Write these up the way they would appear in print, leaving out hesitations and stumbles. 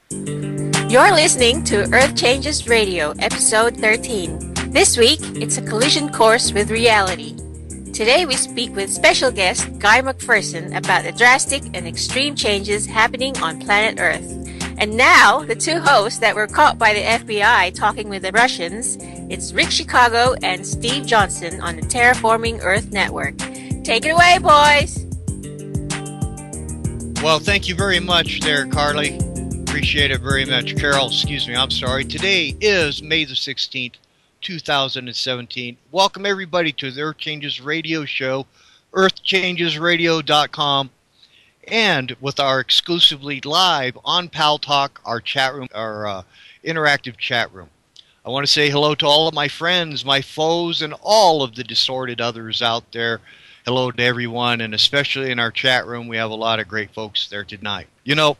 You're listening to Earth Changes Radio, Episode 13. This week, it's a collision course with reality. Today, we speak with special guest Guy McPherson about the drastic and extreme changes happening on planet Earth. And now, the two hosts that were caught by the FBI talking with the Russians, it's Rick Chicago and Steve Johnson on the Terraforming Earth Network. Take it away, boys! Well, thank you very much there, Carly. Appreciate it very much. Carol, excuse me, I'm sorry. Today is May the 16th, 2017. Welcome everybody to the Earth Changes Radio show, EarthChangesRadio.com, and with our exclusively live on Pal Talk, our chat room, our interactive chat room. I want to say hello to all of my friends, my foes, and all of the disordered others out there. Hello to everyone, and especially in our chat room, we have a lot of great folks there tonight. You know,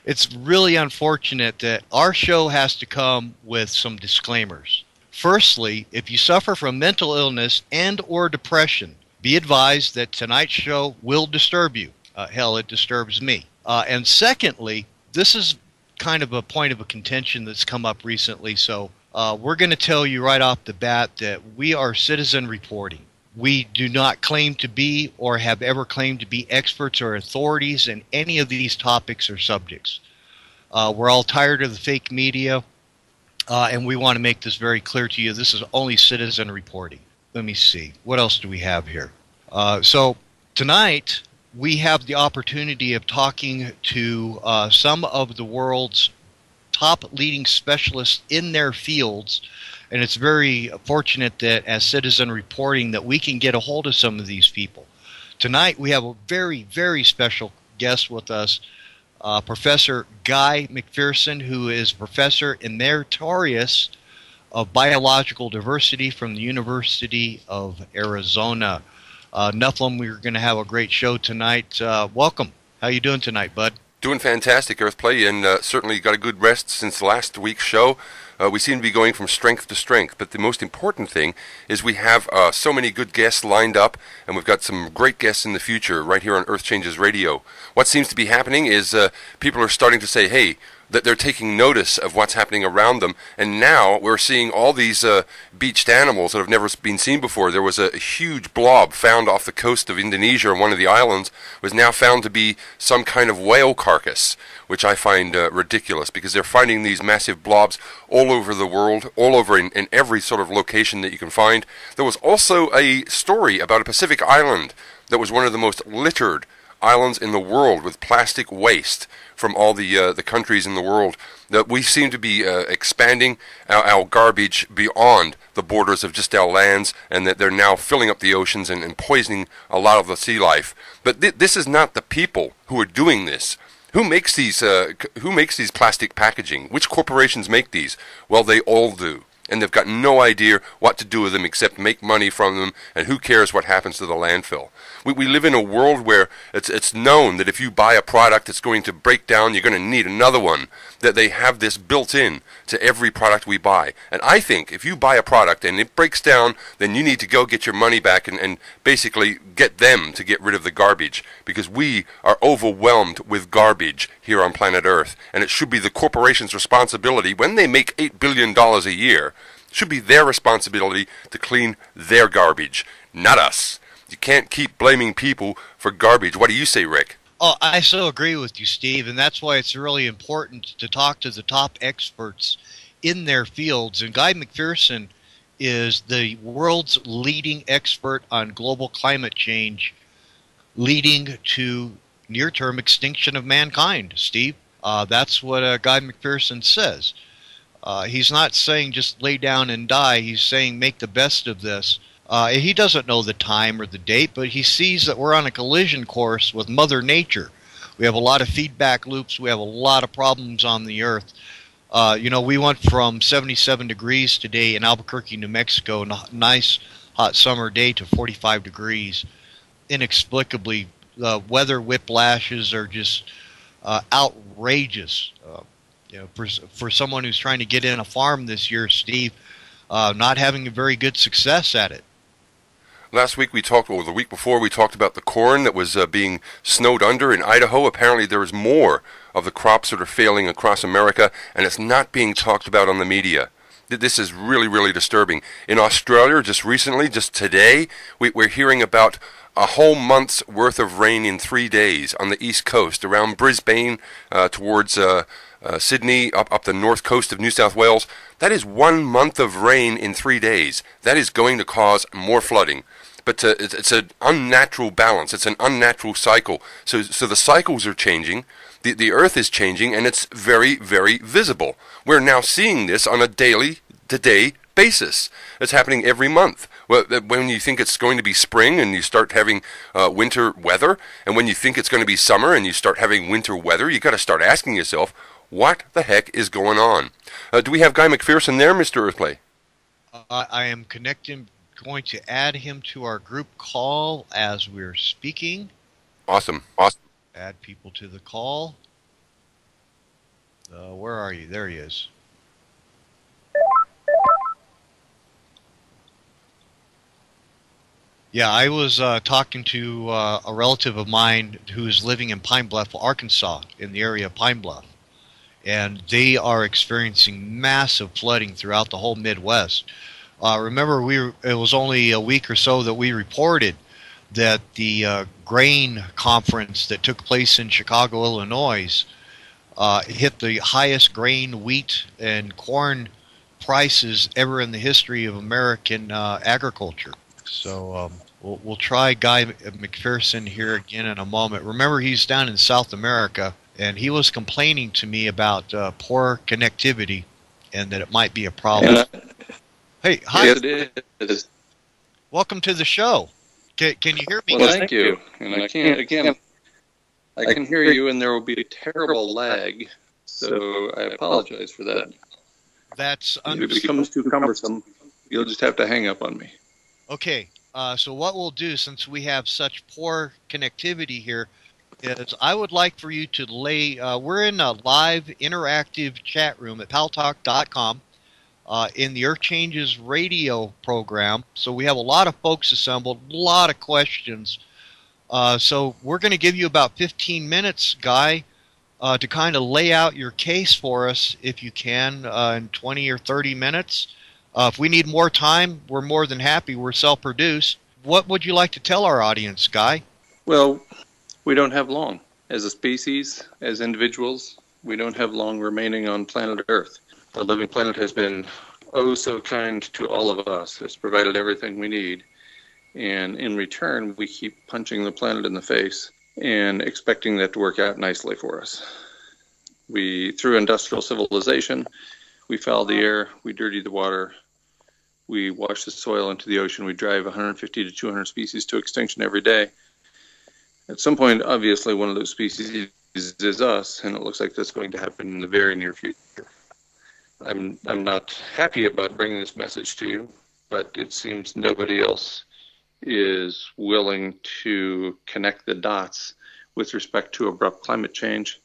it's really unfortunate that our show has to come with some disclaimers. Firstly, if you suffer from mental illness and or depression, be advised that tonight's show will disturb you. Hell, it disturbs me. And secondly, this is kind of a point of a contention that's come up recently, so we're going to tell you right off the bat that we are citizen reporting. We do not claim to be or have ever claimed to be experts or authorities in any of these topics or subjects. We're all tired of the fake media, and we want to make this very clear to you. This is only citizen reporting. Let me see. What else do we have here? So tonight, we have the opportunity of talking to some of the world's top leading specialists in their fields. And it's very fortunate that as citizen reporting that we can get a hold of some of these people. Tonight we have a very, very special guest with us, Professor Guy McPherson, who is Professor Emeritus of Biological Diversity from the University of Arizona. Nephilim, we're going to have a great show tonight. Welcome. How you doing tonight, bud? Doing fantastic, Earthplay, and certainly got a good rest since last week's show. We seem to be going from strength to strength, but the most important thing is we have so many good guests lined up, and we've got some great guests in the future right here on Earth Changes Radio. What seems to be happening is people are starting to say, hey, that they're taking notice of what's happening around them, and now we're seeing all these beached animals that have never been seen before. There was a huge blob found off the coast of Indonesia on one of the islands, was now found to be some kind of whale carcass, which I find ridiculous, because they're finding these massive blobs all over the world, all over in every sort of location that you can find. There was also a story about a Pacific island that was one of the most littered islands in the world with plastic waste from all the countries in the world. That we seem to be expanding our garbage beyond the borders of just our lands, and that they're now filling up the oceans and poisoning a lot of the sea life. But this is not the people who are doing this. Who makes these plastic packaging? Which corporations make these? Well, they all do. And they've got no idea what to do with them except make money from them, and who cares what happens to the landfill. We live in a world where it's known that if you buy a product that's going to break down, you're going to need another one, that they have this built in to every product we buy. And I think if you buy a product and it breaks down, then you need to go get your money back and basically get them to get rid of the garbage, because we are overwhelmed with garbage here on planet Earth, and it should be the corporation's responsibility when they make $8 billion a year. It should be their responsibility to clean their garbage, not us. You can't keep blaming people for garbage. What do you say, Rick? Oh, I so agree with you, Steve, and that's why it's really important to talk to the top experts in their fields. And Guy McPherson is the world's leading expert on global climate change, leading to near-term extinction of mankind, Steve. That's what Guy McPherson says. He's not saying just lay down and die. He's saying make the best of this. He doesn't know the time or the date, but he sees that we're on a collision course with Mother Nature. We have a lot of feedback loops. We have a lot of problems on the Earth. You know, we went from 77 degrees today in Albuquerque, New Mexico, a nice hot summer day, to 45 degrees. Inexplicably, weather whiplashes are just outrageous. You know, for someone who's trying to get in a farm this year, Steve, not having a very good success at it. Last week we talked, or the week before, we talked about the corn that was being snowed under in Idaho. Apparently there is more of the crops that are failing across America, and it's not being talked about on the media. This is really, really disturbing. In Australia, just recently, just today, we're hearing about a whole month's worth of rain in 3 days on the east coast, around Brisbane, towards Sydney, up the north coast of New South Wales. That is 1 month of rain in 3 days. That is going to cause more flooding. But it's an unnatural balance. It's an unnatural cycle. So the cycles are changing. The Earth is changing, and it's very, very visible. We're now seeing this on a day-to-day basis. It's happening every month. When you think it's going to be spring and you start having winter weather, and when you think it's going to be summer and you start having winter weather, you got to start asking yourself, what the heck is going on? Do we have Guy McPherson there, Mr. Earthplay? I am connecting, going to add him to our group call as we're speaking. Awesome. Add people to the call. Where are you? There he is. Yeah, I was talking to a relative of mine who is living in Pine Bluff, Arkansas, in the area of Pine Bluff. And they are experiencing massive flooding throughout the whole Midwest. Remember, it was only a week or so that we reported that the grain conference that took place in Chicago, Illinois, hit the highest grain, wheat, and corn prices ever in the history of American agriculture. So we'll try Guy McPherson here again in a moment. Remember, he's down in South America, and he was complaining to me about poor connectivity and that it might be a problem. Hey, hi. Yes, it is. Welcome to the show. Can you hear me? Well, thank you. And I can hear you, and there will be a terrible lag, so I apologize for that. That's if it becomes too cumbersome, you'll just have to hang up on me. Okay, so what we'll do, since we have such poor connectivity here, is I would like for you to we're in a live interactive chat room at paltalk.com. In the EarthChangesRadio program. So we have a lot of folks assembled, a lot of questions. So we're going to give you about 15 minutes, Guy, to kind of lay out your case for us, if you can, in 20 or 30 minutes. If we need more time, we're more than happy. We're self-produced. What would you like to tell our audience, Guy? Well, we don't have long. As a species, as individuals, we don't have long remaining on planet Earth. The living planet has been oh so kind to all of us. It's provided everything we need. And in return, we keep punching the planet in the face and expecting that to work out nicely for us. Through industrial civilization, we foul the air, we dirty the water, we wash the soil into the ocean, we drive 150 to 200 species to extinction every day. At some point, obviously, one of those species is us, and it looks like that's going to happen in the very near future. I'm not happy about bringing this message to you, but it seems nobody else is willing to connect the dots with respect to abrupt climate change.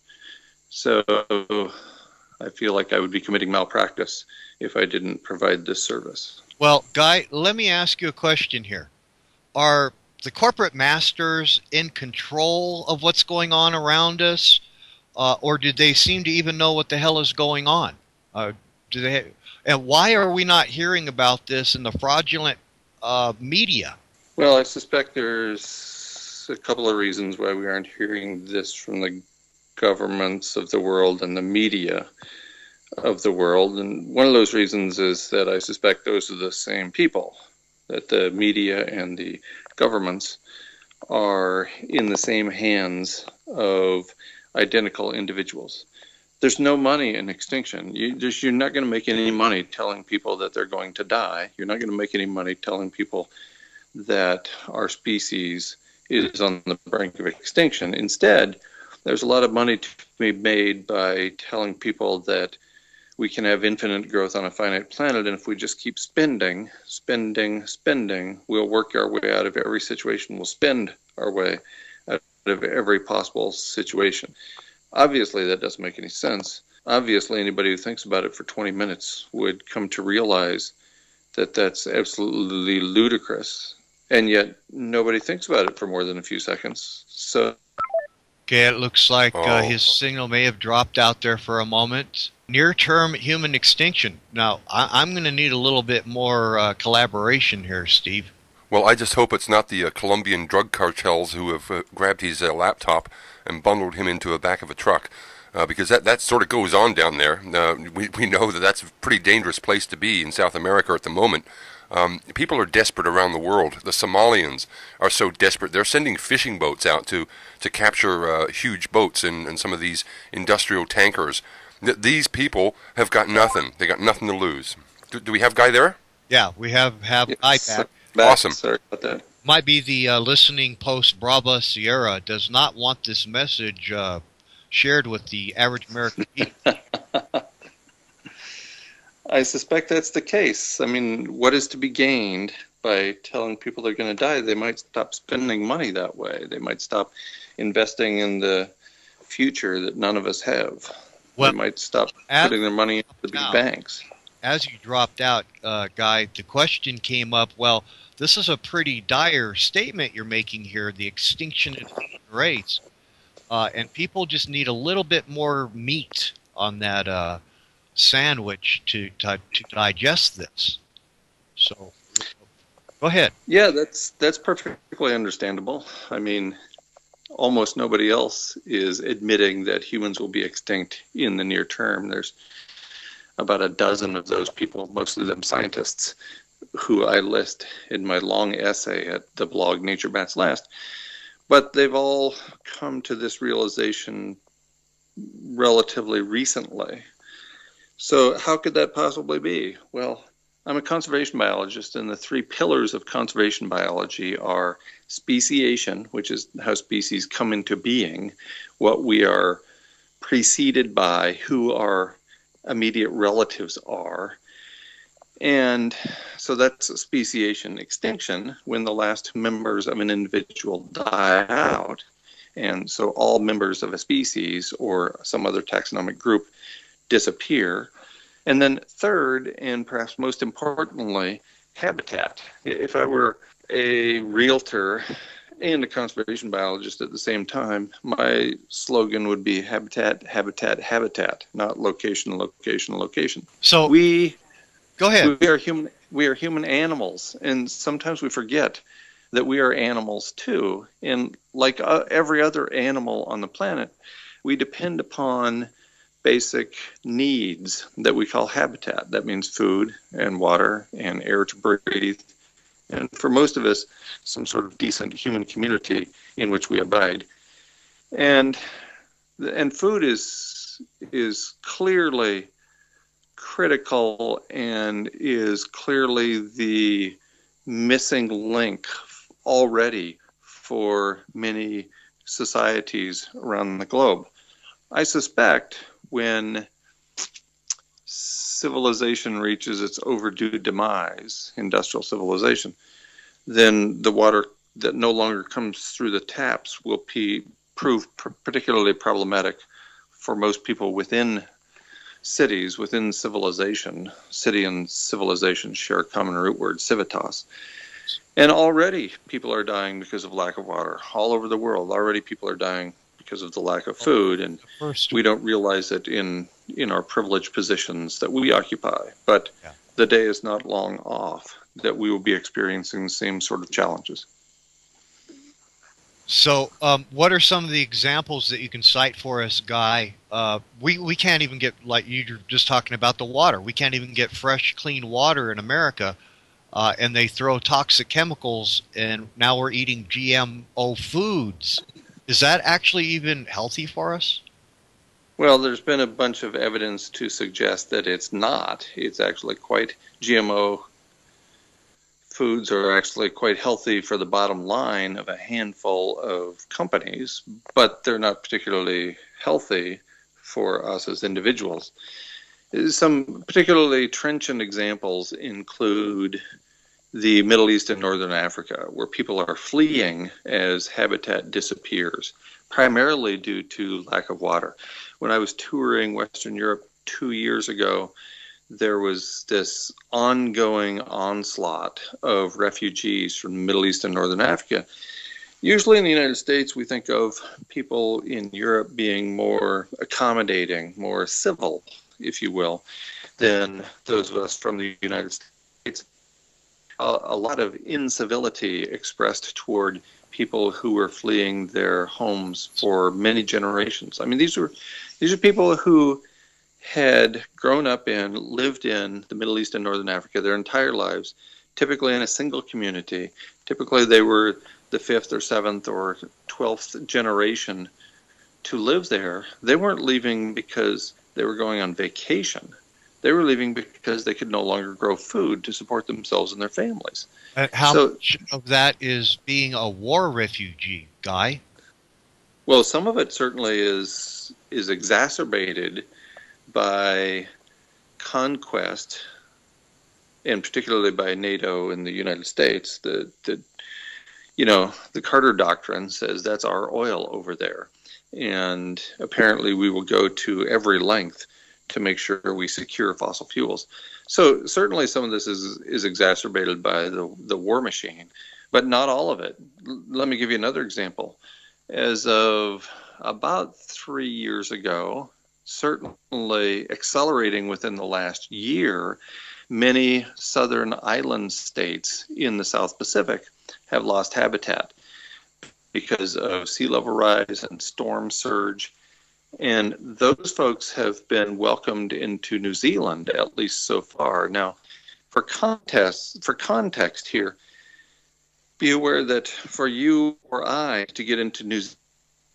So I feel like I would be committing malpractice if I didn't provide this service. Well, Guy, let me ask you a question here. Are the corporate masters in control of what's going on around us, or do they seem to even know what the hell is going on? And why are we not hearing about this in the fraudulent media? Well, I suspect there's a couple of reasons why we aren't hearing this from the governments of the world and the media of the world. And one of those reasons is that I suspect those are the same people, that the media and the governments are in the same hands of identical individuals. There's no money in extinction. You're not going to make any money telling people that they're going to die. You're not going to make any money telling people that our species is on the brink of extinction. Instead, there's a lot of money to be made by telling people that we can have infinite growth on a finite planet, and if we just keep spending, we'll work our way out of every situation. We'll spend our way out of every possible situation. Obviously, that doesn't make any sense. Obviously, anybody who thinks about it for 20 minutes would come to realize that that's absolutely ludicrous. And yet nobody thinks about it for more than a few seconds. So, Okay, it looks like his signal may have dropped out there for a moment. Near-term human extinction. Now, I'm going to need a little bit more collaboration here, Steve. Well, I just hope it's not the Colombian drug cartels who have grabbed his laptop and bundled him into the back of a truck, because that sort of goes on down there. We know that that's a pretty dangerous place to be in South America at the moment. People are desperate around the world. The Somalians are so desperate. They're sending fishing boats out to capture huge boats and some of these industrial tankers. These people have got nothing. They got nothing to lose. Do we have Guy there? Yeah, we have Guy back. Awesome. Sorry about that. Might be the listening post Brava Sierra does not want this message shared with the average American people. I suspect that's the case. I mean, what is to be gained by telling people they're going to die? They might stop spending money that way. They might stop investing in the future that none of us have. Well, they might stop putting their money into the big banks. As you dropped out, Guy, the question came up, well, this is a pretty dire statement you're making here, the extinction of the human race. And people just need a little bit more meat on that sandwich to digest this. So, go ahead. Yeah, that's perfectly understandable. I mean, almost nobody else is admitting that humans will be extinct in the near term. There's about a dozen of those people, most of them scientists, who I list in my long essay at the blog Nature Bats Last. But they've all come to this realization relatively recently. So how could that possibly be? Well, I'm a conservation biologist, and the three pillars of conservation biology are speciation, which is how species come into being, what we are preceded by, who our immediate relatives are. And so that's speciation. Extinction, when the last members of an individual die out. And so all members of a species or some other taxonomic group disappear. And then third, and perhaps most importantly, habitat. If I were a realtor and a conservation biologist at the same time, my slogan would be habitat, habitat, habitat, not location, location, location. So go ahead. We are human animals, and sometimes we forget that we are animals too. And like every other animal on the planet, we depend upon basic needs that we call habitat. That means food and water and air to breathe, and for most of us, some sort of decent human community in which we abide. And food is clearly critical and is clearly the missing link already for many societies around the globe. I suspect when civilization reaches its overdue demise, industrial civilization, then the water that no longer comes through the taps will prove particularly problematic for most people within cities, within civilization. City and civilization share a common root word, civitas. And already people are dying because of lack of water. All over the world, already people are dying because of the lack of food, and we don't realize it in our privileged positions that we occupy. But the day is not long off that we will be experiencing the same sort of challenges. So what are some of the examples that you can cite for us, Guy? We can't even get, like you're just talking about the water, we can't even get fresh, clean water in America, and they throw toxic chemicals, and now we're eating GMO foods. Is that actually even healthy for us? Well, there's been a bunch of evidence to suggest that it's not. It's actually GMO foods are actually quite healthy for the bottom line of a handful of companies, but they're not particularly healthy for us as individuals. Some particularly trenchant examples include the Middle East and Northern Africa, where people are fleeing as habitat disappears, primarily due to lack of water. When I was touring Western Europe 2 years ago, there was this ongoing onslaught of refugees from the Middle East and Northern Africa. Usually in the United States, we think of people in Europe being more accommodating, more civil, if you will, than those of us from the United States. A lot of incivility expressed toward people who were fleeing their homes for many generations. I mean, these are people who had grown up and lived in the Middle East and Northern Africa their entire lives, typically in a single community. Typically they were the 5th or 7th or 12th generation to live there. They weren't leaving because they were going on vacation. They were leaving because they could no longer grow food to support themselves and their families. How much of that is being a war refugee, Guy? Well, some of it certainly is exacerbated by conquest, and particularly by NATO and the United States. The Carter Doctrine says that's our oil over there, and apparently we will go to every length to make sure we secure fossil fuels. So certainly some of this is exacerbated by the war machine, but not all of it. Let me give you another example. As of about 3 years ago, certainly accelerating within the last year, many southern island states in the South Pacific have lost habitat because of sea level rise and storm surge. And those folks have been welcomed into New Zealand, at least so far. Now, for context here, be aware that for you or I to get into New Zealand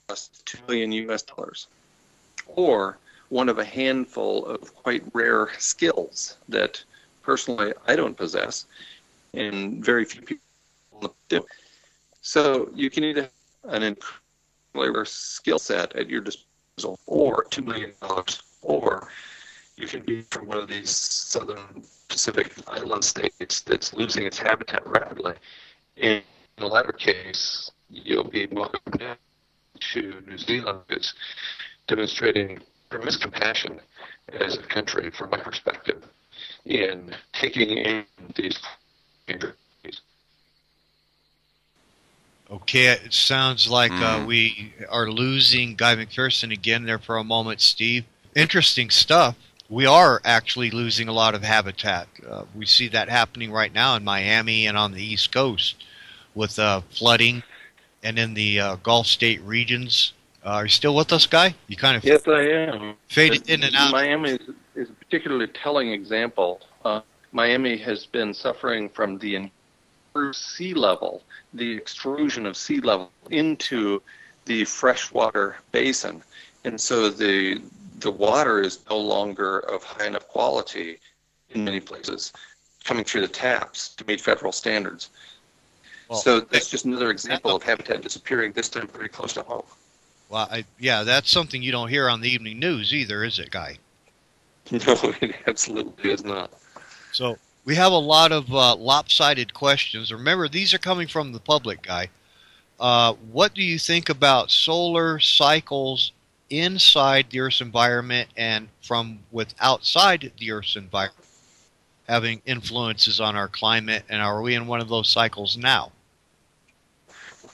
costs $2 million US, or one of a handful of quite rare skills that personally I don't possess, and very few people do. So you can either have an incredibly rare skill set at your disposal, or $2 million, or you can be from one of these southern Pacific island states that's losing its habitat rapidly. In the latter case, you'll be welcomed to New Zealand, is demonstrating tremendous compassion as a country, from my perspective, in taking in these countries. Okay, it sounds like we are losing Guy McPherson again there for a moment, Steve. Interesting stuff. We are actually losing a lot of habitat. We see that happening right now in Miami and on the East Coast with flooding, and in the Gulf State regions. Are you still with us, Guy? You kind of Yes, I am. Faded in and out. Miami is a particularly telling example. Miami has been suffering from the sea level, the extrusion of sea level into the freshwater basin. And so the water is no longer of high enough quality in many places, coming through the taps to meet federal standards. Well, so that's just another example of habitat disappearing, this time pretty close to home. Well, yeah, that's something you don't hear on the evening news either, is it, Guy? No, it absolutely is not. So we have a lot of lopsided questions. Remember, these are coming from the public, Guy. What do you think about solar cycles inside the Earth's environment and with outside the Earth's environment having influences on our climate, and are we in one of those cycles now?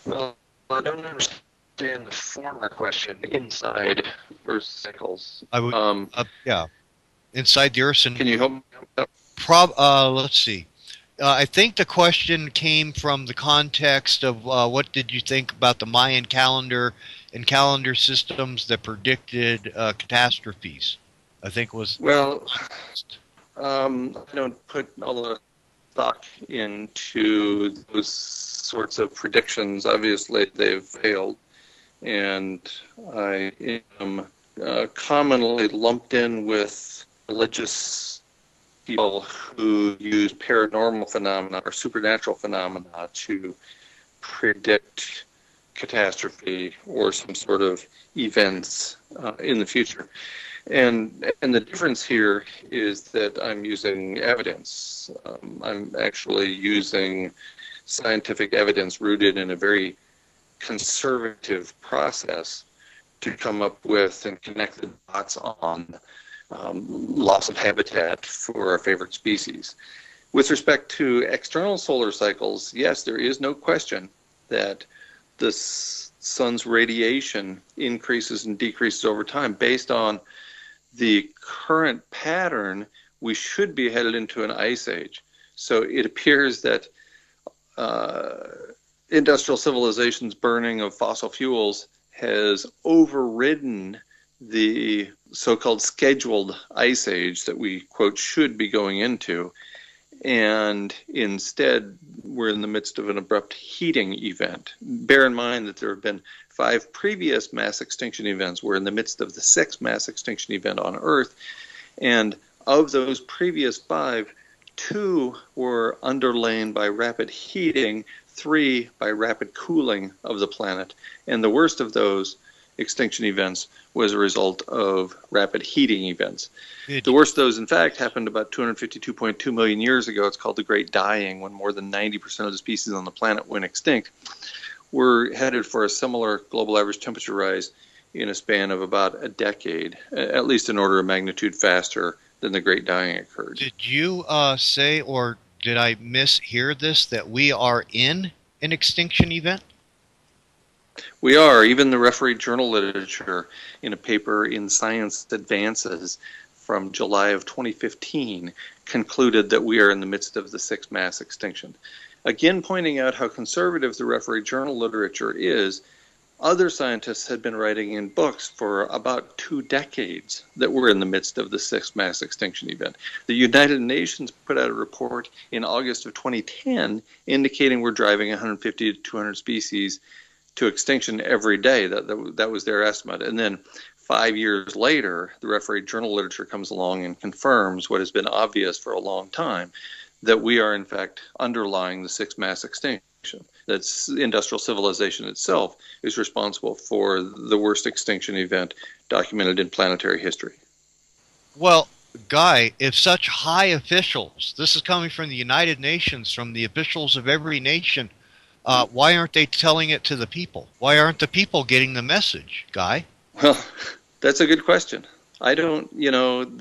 Well, I don't understand the former question, inside Earth's cycles. I would, yeah, inside the Earth's. Can you help me out? Let's see. I think the question came from the context of what did you think about the Mayan calendar and calendar systems that predicted catastrophes? I think was... Well, I don't put all the stock into those sorts of predictions. Obviously, they've failed, and I am commonly lumped in with religious people who use paranormal phenomena or supernatural phenomena to predict catastrophe or some sort of events in the future. And the difference here is that I'm using evidence. I'm actually using scientific evidence rooted in a very conservative process to come up with and connect the dots on loss of habitat for our favorite species. With respect to external solar cycles, yes, there is no question that the sun's radiation increases and decreases over time. Based on the current pattern, we should be headed into an ice age. So it appears that industrial civilization's burning of fossil fuels has overridden the so-called scheduled ice age that we, quote, should be going into. And instead, we're in the midst of an abrupt heating event. Bear in mind that there have been 5 previous mass extinction events. We're in the midst of the 6th mass extinction event on Earth. And of those previous 5, 2 were underlain by rapid heating, 3 by rapid cooling of the planet. And the worst of those extinction events was a result of rapid heating events. The worst of those, in fact, happened about 252.2 million years ago. It's called the Great Dying, when more than 90% of the species on the planet went extinct. We're headed for a similar global average temperature rise in a span of about a decade, at least an order of magnitude faster than the Great Dying occurred. Did you say, or did I mishear this, that we are in an extinction event? We are. Even the refereed journal literature in a paper in Science Advances from July of 2015 concluded that we are in the midst of the 6th mass extinction. Again, pointing out how conservative the refereed journal literature is, other scientists had been writing in books for about 2 decades that we're in the midst of the 6th mass extinction event. The United Nations put out a report in August of 2010 indicating we're driving 150 to 200 species to extinction every day. That was their estimate. And then 5 years later, the refereed journal literature comes along and confirms what has been obvious for a long time, that we are in fact underlying the 6th mass extinction. That industrial civilization itself is responsible for the worst extinction event documented in planetary history. Well, Guy, if such high officials, this is coming from the United Nations, from the officials of every nation, why aren't they telling it to the people? Why aren't the people getting the message, Guy? Well, that's a good question. I don't,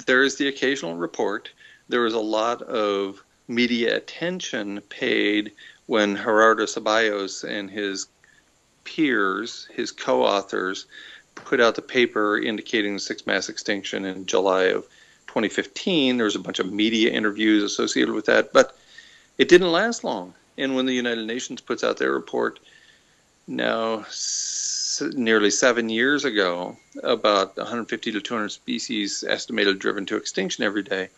there is the occasional report. There was a lot of media attention paid when Gerardo Ceballos and his peers, his co-authors, put out the paper indicating the 6th mass extinction in July of 2015. There was a bunch of media interviews associated with that, but it didn't last long. And when the United Nations puts out their report now nearly 7 years ago about 150 to 200 species estimated driven to extinction every day,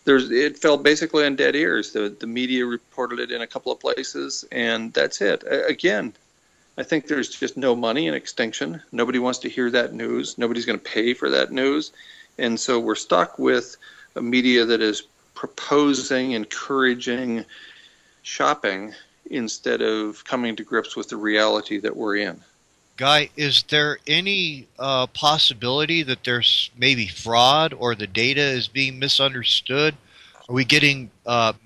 it fell basically on dead ears. The media reported it in a couple of places, and that's it. Again, I think there's just no money in extinction. Nobody wants to hear that news. Nobody's going to pay for that news. And so we're stuck with a media that is proposing, encouraging shopping instead of coming to grips with the reality that we're in. Guy, is there any possibility that there's maybe fraud or the data is being misunderstood? Are we getting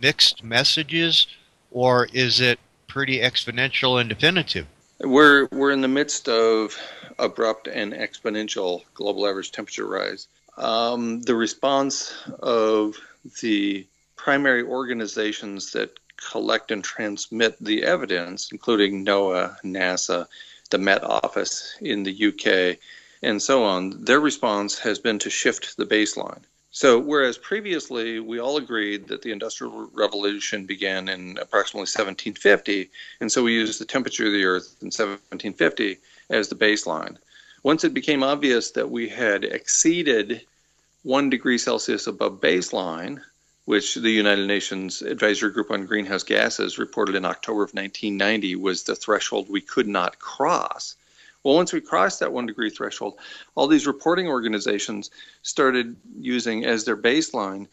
mixed messages, or is it pretty exponential and definitive? We're in the midst of abrupt and exponential global average temperature rise. The response of the primary organizations that collect and transmit the evidence, including NOAA, NASA, the Met Office in the UK, and so on, their response has been to shift the baseline. So whereas previously we all agreed that the Industrial Revolution began in approximately 1750, and so we used the temperature of the Earth in 1750 as the baseline, once it became obvious that we had exceeded 1 degree Celsius above baseline, which the United Nations Advisory Group on Greenhouse Gases reported in October of 1990 was the threshold we could not cross. Well, once we crossed that 1 degree threshold, all these reporting organizations started using as their baseline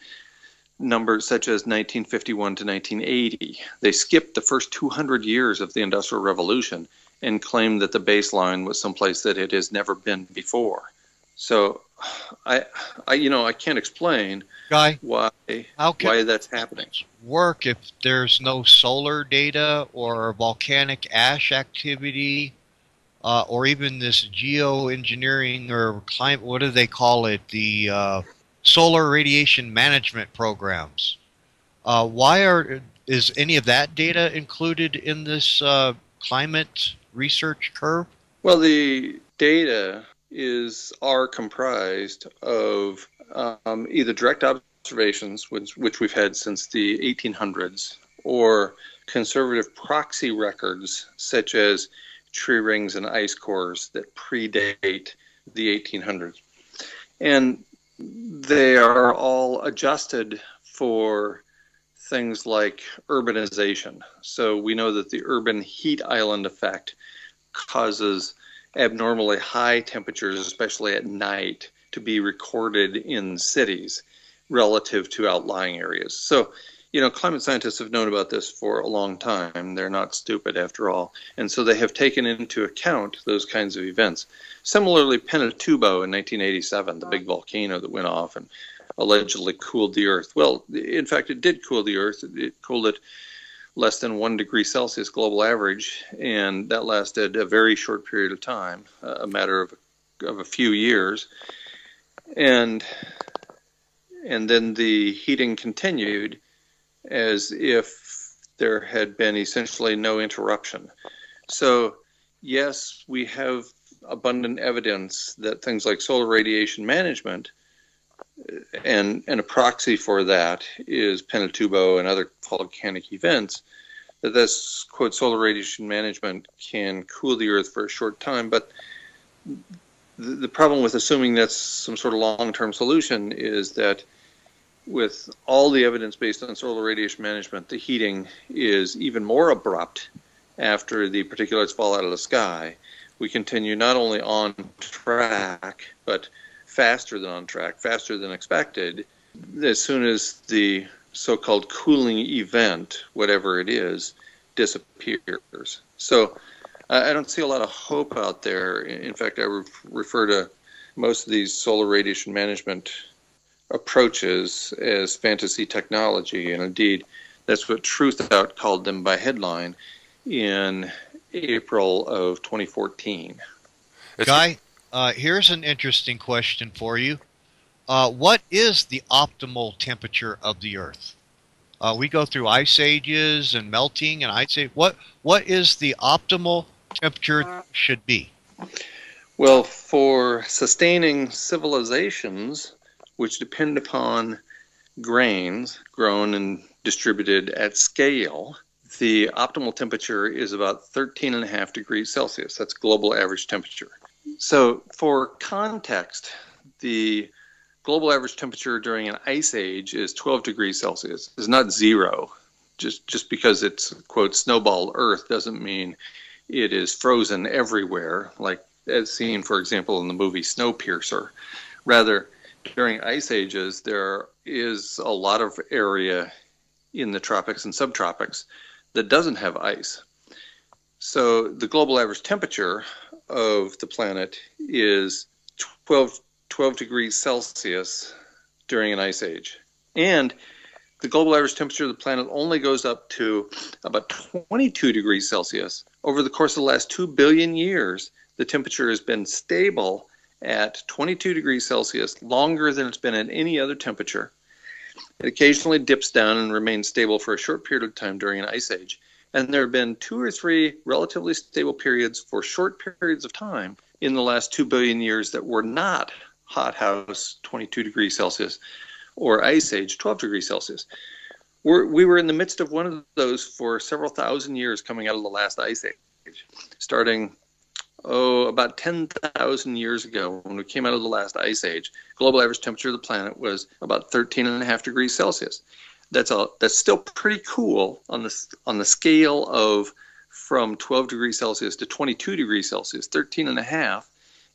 numbers such as 1951 to 1980. They skipped the first 200 years of the Industrial Revolution and claimed that the baseline was someplace that it has never been before. So I can't explain Guy, why that's happening. Work if there's no solar data or volcanic ash activity, or even this geoengineering or climate, what do they call it? The solar radiation management programs. Is any of that data included in this climate research curve? Well, the data are comprised of either direct observations, which we've had since the 1800s, or conservative proxy records, such as tree rings and ice cores that predate the 1800s. And they are all adjusted for things like urbanization. So we know that the urban heat island effect causes abnormally high temperatures, especially at night, to be recorded in cities relative to outlying areas. So, climate scientists have known about this for a long time. They're not stupid after all. And so they have taken into account those kinds of events. Similarly, Pinatubo in 1987, the big volcano that went off and allegedly cooled the Earth. Well, in fact, it did cool the Earth. It cooled it less than 1 degree Celsius global average, and that lasted a very short period of time, a matter of a few years. And then the heating continued as if there had been essentially no interruption. So, yes, we have abundant evidence that things like solar radiation management, and a proxy for that is Pinatubo and other volcanic events, that this, quote, solar radiation management can cool the Earth for a short time. But the problem with assuming that's some sort of long-term solution is that with all the evidence based on solar radiation management, the heating is even more abrupt after the particulates fall out of the sky. We continue not only on track, but faster than on track, faster than expected, as soon as the so-called cooling event, whatever it is, disappears. So I don't see a lot of hope out there. In fact, I refer to most of these solar radiation management approaches as fantasy technology, and indeed that's what Truthout called them by headline in April of 2014. Guy, here's an interesting question for you. What is the optimal temperature of the Earth? We go through ice ages and melting and ice age. What is the optimal temperature should be? Well, for sustaining civilizations, which depend upon grains grown and distributed at scale, the optimal temperature is about 13.5 degrees Celsius. That's global average temperature. So for context, the global average temperature during an ice age is 12 degrees Celsius. It's not zero. Just because it's, quote, snowball Earth doesn't mean it is frozen everywhere, like as seen, for example, in the movie Snowpiercer. Rather, during ice ages, there is a lot of area in the tropics and subtropics that doesn't have ice. So the global average temperature of the planet is 12 degrees Celsius during an ice age. And the global average temperature of the planet only goes up to about 22 degrees Celsius. Over the course of the last 2 billion years, the temperature has been stable at 22 degrees Celsius longer than it's been at any other temperature. It occasionally dips down and remains stable for a short period of time during an ice age. And there have been 2 or 3 relatively stable periods for short periods of time in the last 2 billion years that were not hothouse 22 degrees Celsius or ice age 12 degrees Celsius. We were in the midst of one of those for several thousand years coming out of the last ice age, starting about 10,000 years ago when we came out of the last ice age. Global average temperature of the planet was about 13.5 degrees Celsius. That's still pretty cool on the scale of from 12 degrees Celsius to 22 degrees Celsius. 13.5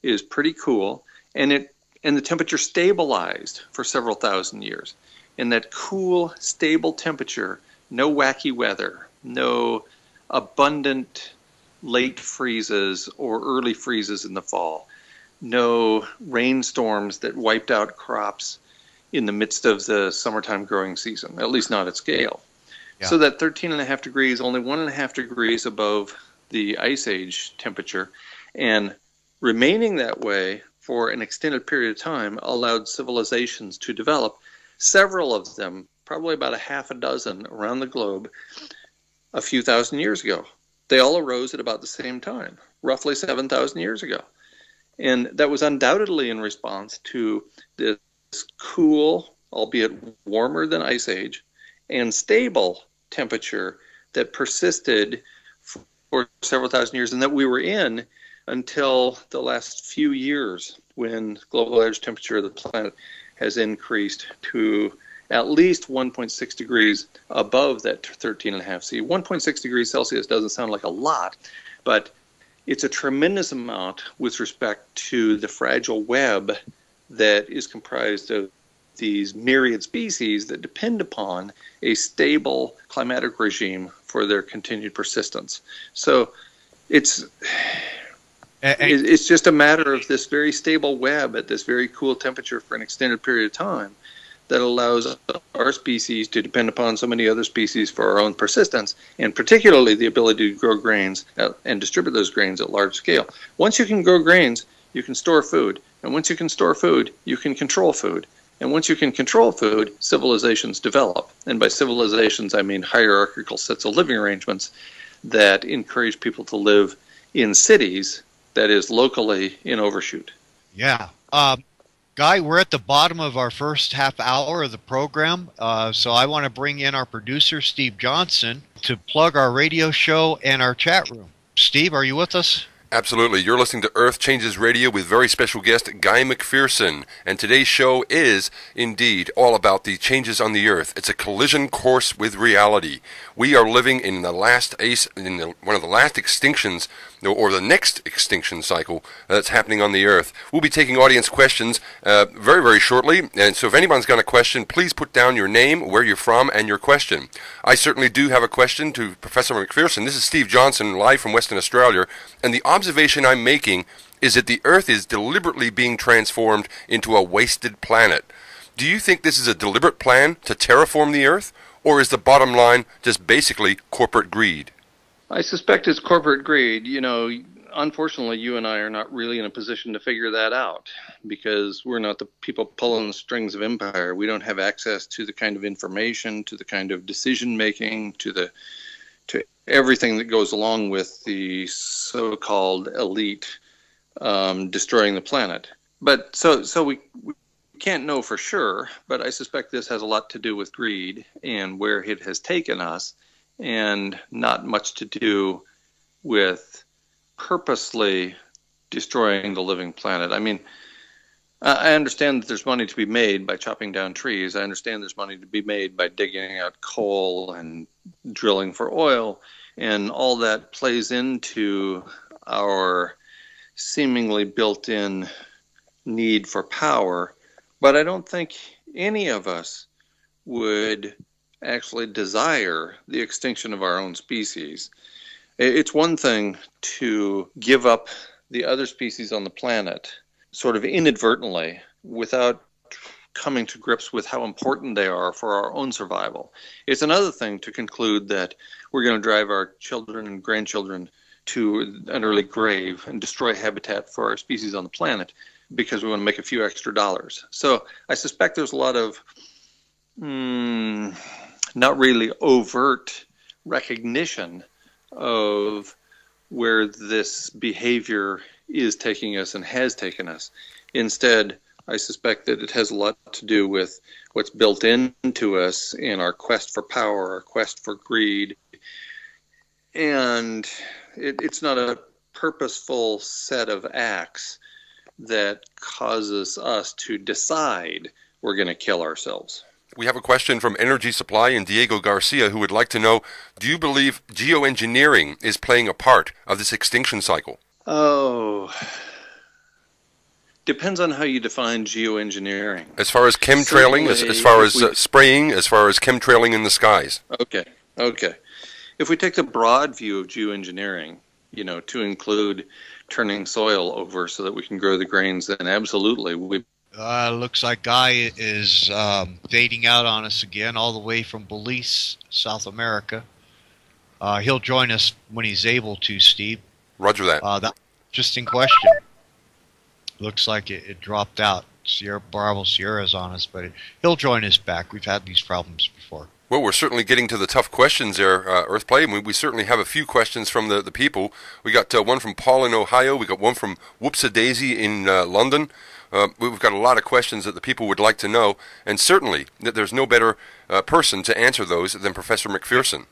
is pretty cool, and the temperature stabilized for several thousand years. In that cool, stable temperature, no wacky weather, no abundant late freezes or early freezes in the fall, no rainstorms that wiped out crops in the midst of the summertime growing season, at least not at scale. Yeah. So that 13.5 degrees, only 1.5 degrees above the ice age temperature, and remaining that way for an extended period of time allowed civilizations to develop, several of them, probably about a half a dozen around the globe, a few thousand years ago. They all arose at about the same time, roughly 7,000 years ago. And that was undoubtedly in response to this cool, albeit warmer than Ice Age, and stable temperature that persisted for several thousand years, and that we were in until the last few years, when global average temperature of the planet has increased to at least 1.6 degrees above that 13.5 C. 1.6 degrees Celsius doesn't sound like a lot, but it's a tremendous amount with respect to the fragile web that is comprised of these myriad species that depend upon a stable climatic regime for their continued persistence. So it's just a matter of this very stable web at this very cool temperature for an extended period of time that allows our species to depend upon so many other species for our own persistence, and particularly the ability to grow grains and distribute those grains at large scale. Once you can grow grains, you can store food. And once you can store food, you can control food. And once you can control food, civilizations develop. And by civilizations, I mean hierarchical sets of living arrangements that encourage people to live in cities, that is, locally in overshoot. Yeah. Guy, we're at the bottom of our first half hour of the program, so I want to bring in our producer, Steve Johnson, to plug our radio show and our chat room. Steve, are you with us? Absolutely. You're listening to Earth Changes Radio with very special guest Guy McPherson. And today's show is, indeed, all about the changes on the Earth. It's a collision course with reality. We are living in the last one of the last extinctions, or the next extinction cycle that's happening on the Earth. We'll be taking audience questions very, very shortly. And so if anyone's got a question, please put down your name, where you're from, and your question. I certainly do have a question to Professor McPherson. This is Steve Johnson, live from Western Australia. And the observation I'm making is that the Earth is deliberately being transformed into a wasted planet. Do you think this is a deliberate plan to terraform the Earth, or is the bottom line just basically corporate greed? I suspect it's corporate greed. You know, unfortunately, you and I are not really in a position to figure that out because we're not the people pulling the strings of empire. We don't have access to the kind of information, to the kind of decision-making, to everything that goes along with the so-called elite destroying the planet. But so we can't know for sure, but I suspect this has a lot to do with greed and where it has taken us, and not much to do with purposely destroying the living planet. I mean, I understand that there's money to be made by chopping down trees. I understand there's money to be made by digging out coal and drilling for oil, and all that plays into our seemingly built-in need for power. But I don't think any of us would actually desire the extinction of our own species. It's one thing to give up the other species on the planet sort of inadvertently without coming to grips with how important they are for our own survival. It's another thing to conclude that we're going to drive our children and grandchildren to an early grave and destroy habitat for our species on the planet because we want to make a few extra dollars. So I suspect there's a lot of not really overt recognition of where this behavior is taking us and has taken us. Instead, I suspect that it has a lot to do with what's built into us in our quest for power, our quest for greed. And it's not a purposeful set of acts that causes us to decide we're going to kill ourselves. We have a question from Energy Supply and Diego Garcia, who would like to know, do you believe geoengineering is playing a part of this extinction cycle? Oh, depends on how you define geoengineering. As far as chemtrailing, as far as spraying, as far as chemtrailing in the skies. Okay. If we take the broad view of geoengineering, to include turning soil over so that we can grow the grains, then absolutely. Looks like Guy is fading out on us again, all the way from Belize, South America. He'll join us when he's able to, Steve. Roger that. That's an interesting question. Looks like it dropped out. Sierra Bravo Sierra's on us, but he'll join us back. We've had these problems before. Well, we're certainly getting to the tough questions there, Earthplay. And we certainly have a few questions from the people. We got one from Paul in Ohio. We got one from Whoopsie-Daisy in London. We've got a lot of questions that the people would like to know, and certainly that there's no better person to answer those than Professor McPherson.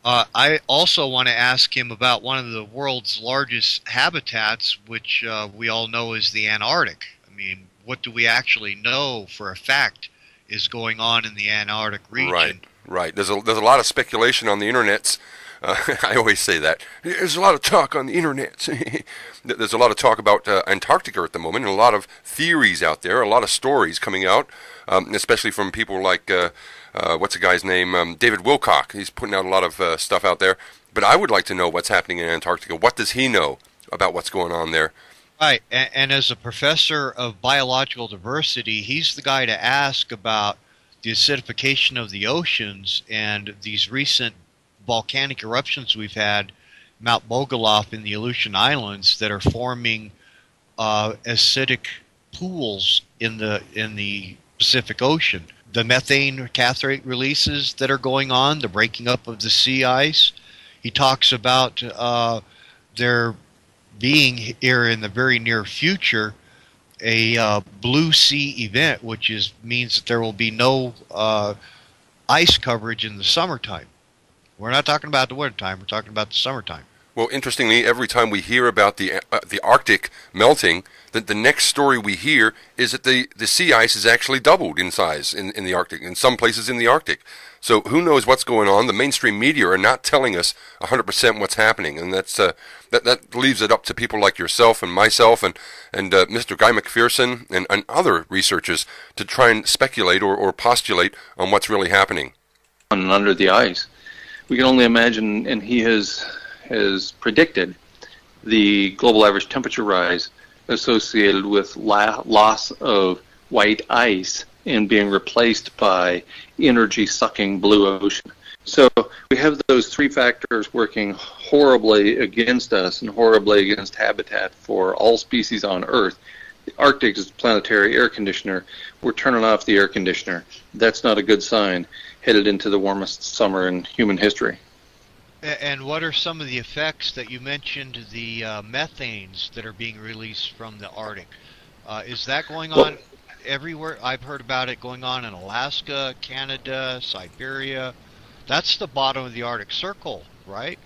I also want to ask him about one of the world's largest habitats, which we all know is the Antarctic. I mean, what do we actually know for a fact is going on in the Antarctic region? Right. There's a lot of speculation on the internets. I always say that. There's a lot of talk on the internet. There's a lot of talk about Antarctica at the moment, and a lot of theories out there, a lot of stories coming out, especially from people like, what's the guy's name? David Wilcock. He's putting out a lot of stuff out there. But I would like to know what's happening in Antarctica. What does he know about what's going on there? Right, and as a professor of biological diversity, he's the guy to ask about the acidification of the oceans and these recent volcanic eruptions we've had, Mount Mogiloth in the Aleutian Islands, that are forming acidic pools in the Pacific Ocean. The methane cathode releases that are going on, the breaking up of the sea ice. He talks about there being here in the very near future a blue sea event, which means that there will be no ice coverage in the summertime. We're not talking about the wintertime, we're talking about the summertime. Well, interestingly, every time we hear about the Arctic melting, the next story we hear is that the sea ice is actually doubled in size in the Arctic, in some places in the Arctic. So who knows what's going on? The mainstream media are not telling us 100% what's happening, and that leaves it up to people like yourself and myself and Mr. Guy McPherson and other researchers to try and speculate or postulate on what's really happening. And under the ice, we can only imagine, and he has predicted the global average temperature rise associated with loss of white ice and being replaced by energy-sucking blue ocean. So we have those three factors working horribly against us and horribly against habitat for all species on Earth. The Arctic is the planetary air conditioner. We're turning off the air conditioner. That's not a good sign headed into the warmest summer in human history. And what are some of the effects that you mentioned, the methanes that are being released from the Arctic? Is that going on everywhere? I've heard about it going on in Alaska, Canada, Siberia. That's the bottom of the Arctic Circle, right?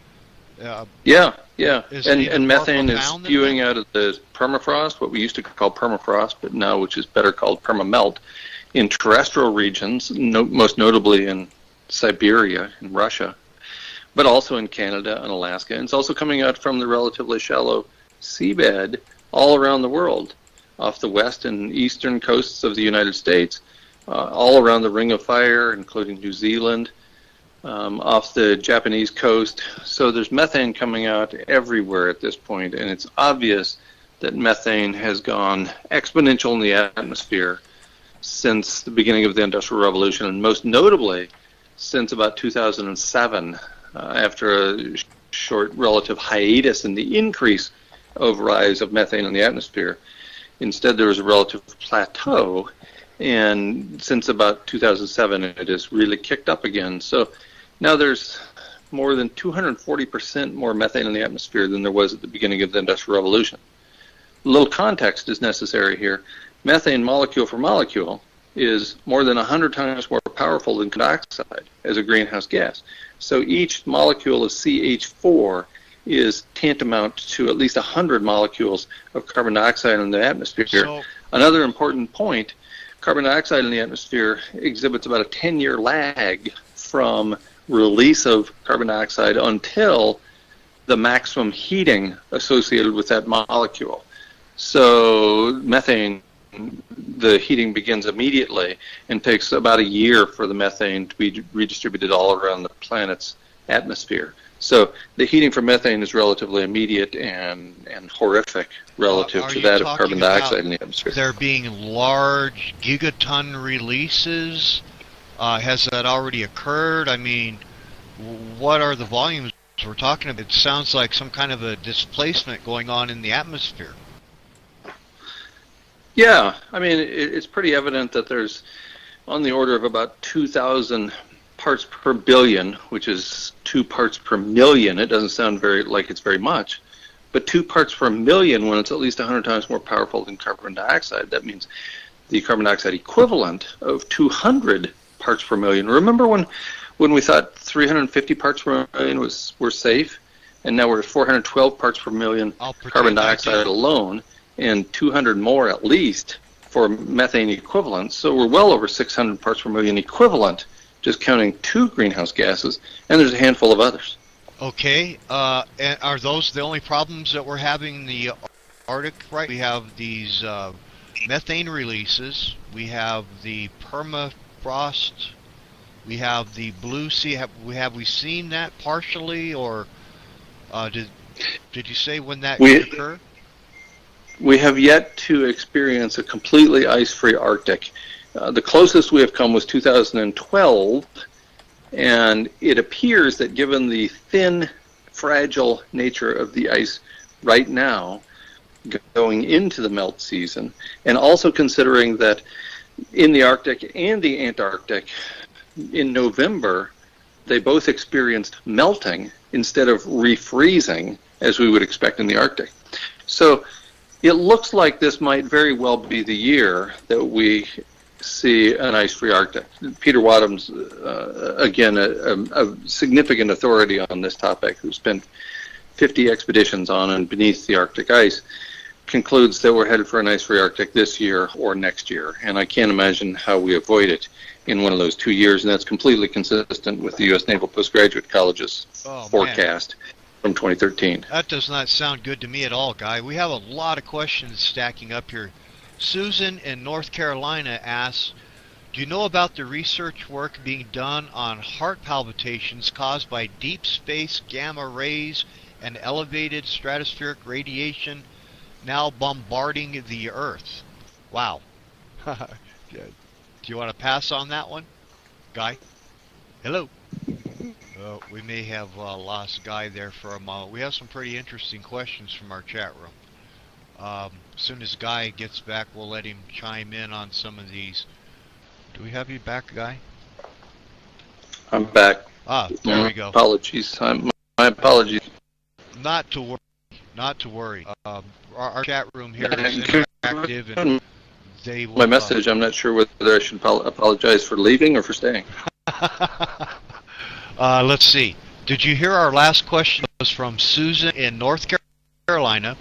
Yeah. And methane is spewing out of the permafrost, what we used to call permafrost, but now which is better called permamelt, in terrestrial regions, most notably in Siberia, in Russia, but also in Canada and Alaska. And it's also coming out from the relatively shallow seabed all around the world, off the west and eastern coasts of the United States, all around the Ring of Fire, including New Zealand, off the Japanese coast. So there's methane coming out everywhere at this point, and it's obvious that methane has gone exponential in the atmosphere since the beginning of the Industrial Revolution, and most notably since about 2007, after a short relative hiatus in the increase of rise of methane in the atmosphere. Instead, there was a relative plateau, and since about 2007, it has really kicked up again. So now there's more than 240% more methane in the atmosphere than there was at the beginning of the Industrial Revolution. A little context is necessary here. Methane, molecule for molecule, is more than 100 times more powerful than carbon dioxide as a greenhouse gas. So each molecule of CH4 is tantamount to at least 100 molecules of carbon dioxide in the atmosphere. So, another important point, carbon dioxide in the atmosphere exhibits about a 10-year lag from release of carbon dioxide until the maximum heating associated with that molecule. So methane, the heating begins immediately and takes about a year for the methane to be redistributed all around the planet's atmosphere. So the heating from methane is relatively immediate and horrific relative to that of carbon dioxide in the atmosphere. There being large gigaton releases? Has that already occurred? I mean, what are the volumes we're talking about? It sounds like some kind of a displacement going on in the atmosphere. Yeah, I mean, it's pretty evident that there's on the order of about 2,000 parts per billion, which is 2 parts per million. It doesn't sound like it's very much, but 2 parts per million when it's at least 100 times more powerful than carbon dioxide. That means the carbon dioxide equivalent of 200 parts per million. Remember when we thought 350 parts per million were safe, and now we're at 412 parts per million carbon dioxide alone, and 200 more at least for methane equivalent. So we're well over 600 parts per million equivalent, just counting 2 greenhouse gases, and there's a handful of others. Okay, and are those the only problems that we're having in the Arctic? Right, we have these methane releases, we have the permafrost, we have the blue sea. Have we seen that partially, or did you say when that could occur? We have yet to experience a completely ice-free Arctic. The closest we have come was 2012, and it appears that given the thin, fragile nature of the ice right now, going into the melt season, and also considering that in the Arctic and the Antarctic, in November, they both experienced melting instead of refreezing, as we would expect in the Arctic. So it looks like this might very well be the year that we see an ice-free Arctic. Peter Wadham's, again, a significant authority on this topic, who spent 50 expeditions on and beneath the Arctic ice, concludes that we're headed for an ice-free Arctic this year or next year. And I can't imagine how we avoid it in one of those 2 years, and that's completely consistent with the U.S. Naval Postgraduate College's forecast from 2013. That does not sound good to me at all, Guy. We have a lot of questions stacking up here. Susan in North Carolina asks, do you know about the research work being done on heart palpitations caused by deep space gamma rays and elevated stratospheric radiation now bombarding the Earth? Wow. Do you want to pass on that one, Guy? Hello. We may have lost Guy there for a moment. We have some pretty interesting questions from our chat room. As soon as Guy gets back, we'll let him chime in on some of these. Do we have you back, Guy? I'm back. There we go. Apologies. My apologies. Not to worry. Not to worry. Our chat room here is interactive, and they will, my message, I'm not sure whether I should apologize for leaving or for staying. Let's see. Did you hear our last question? It was from Susan in North Carolina.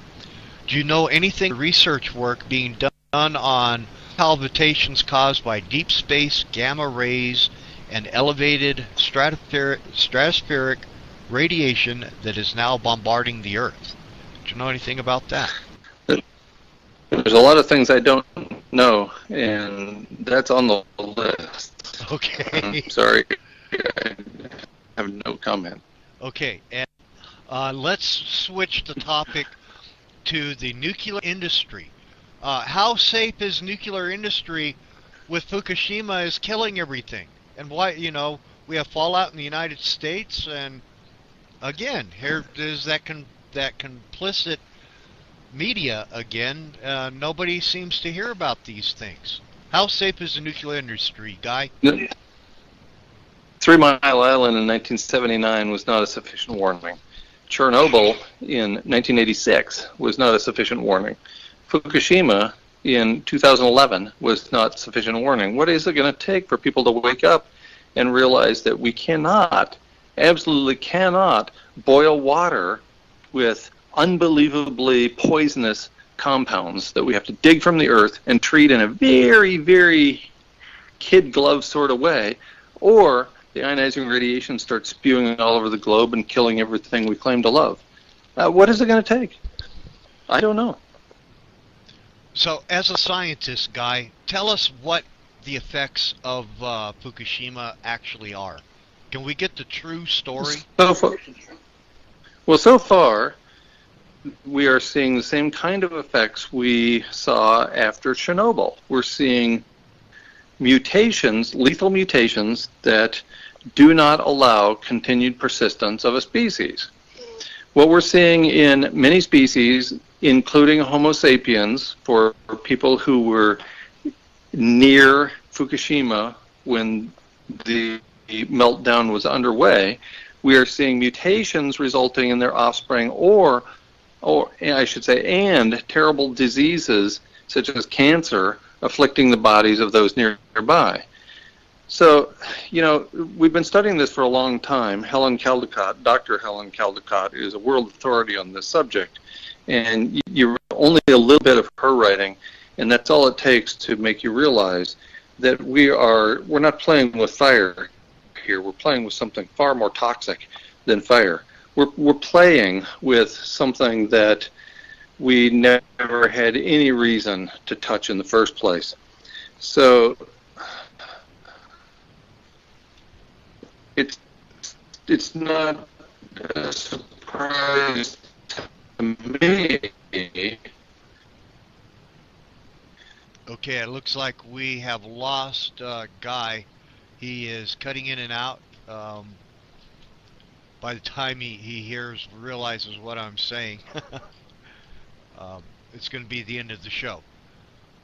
Do you know anything research work being done on palpitations caused by deep space gamma rays and elevated stratospheric radiation that is now bombarding the Earth? Do you know anything about that? There's a lot of things I don't know, and that's on the list. Okay. I'm sorry. I have no comment. Okay, and let's switch the topic to the nuclear industry. How safe is nuclear industry with Fukushima is killing everything? And why, we have fallout in the United States, and again, here is that complicit media again. Nobody seems to hear about these things. How safe is the nuclear industry, Guy? 3 Mile Island in 1979 was not a sufficient warning. Chernobyl in 1986 was not a sufficient warning. Fukushima in 2011 was not sufficient warning. What is it going to take for people to wake up and realize that we cannot, absolutely cannot, boil water with unbelievably poisonous compounds that we have to dig from the earth and treat in a very, very kid glove sort of way, or the ionizing radiation starts spewing all over the globe and killing everything we claim to love? What is it going to take? I don't know. So, as a scientist, Guy, tell us what the effects of Fukushima actually are. Can we get the true story? So far, we are seeing the same kind of effects we saw after Chernobyl. We're seeing mutations, lethal mutations, that do not allow continued persistence of a species. What we're seeing in many species including Homo sapiens, for people who were near Fukushima when the meltdown was underway, we are seeing mutations resulting in their offspring, or I should say, and terrible diseases such as cancer afflicting the bodies of those nearby. So, we've been studying this for a long time. Dr. Helen Caldicott is a world authority on this subject, and you read only a little bit of her writing, and that's all it takes to make you realize that we're not playing with fire here. We're playing with something far more toxic than fire. We're playing with something that we never had any reason to touch in the first place. So it's not a surprise to me. Okay, it looks like we have lost Guy. He is cutting in and out. By the time he realizes what I'm saying, it's going to be the end of the show.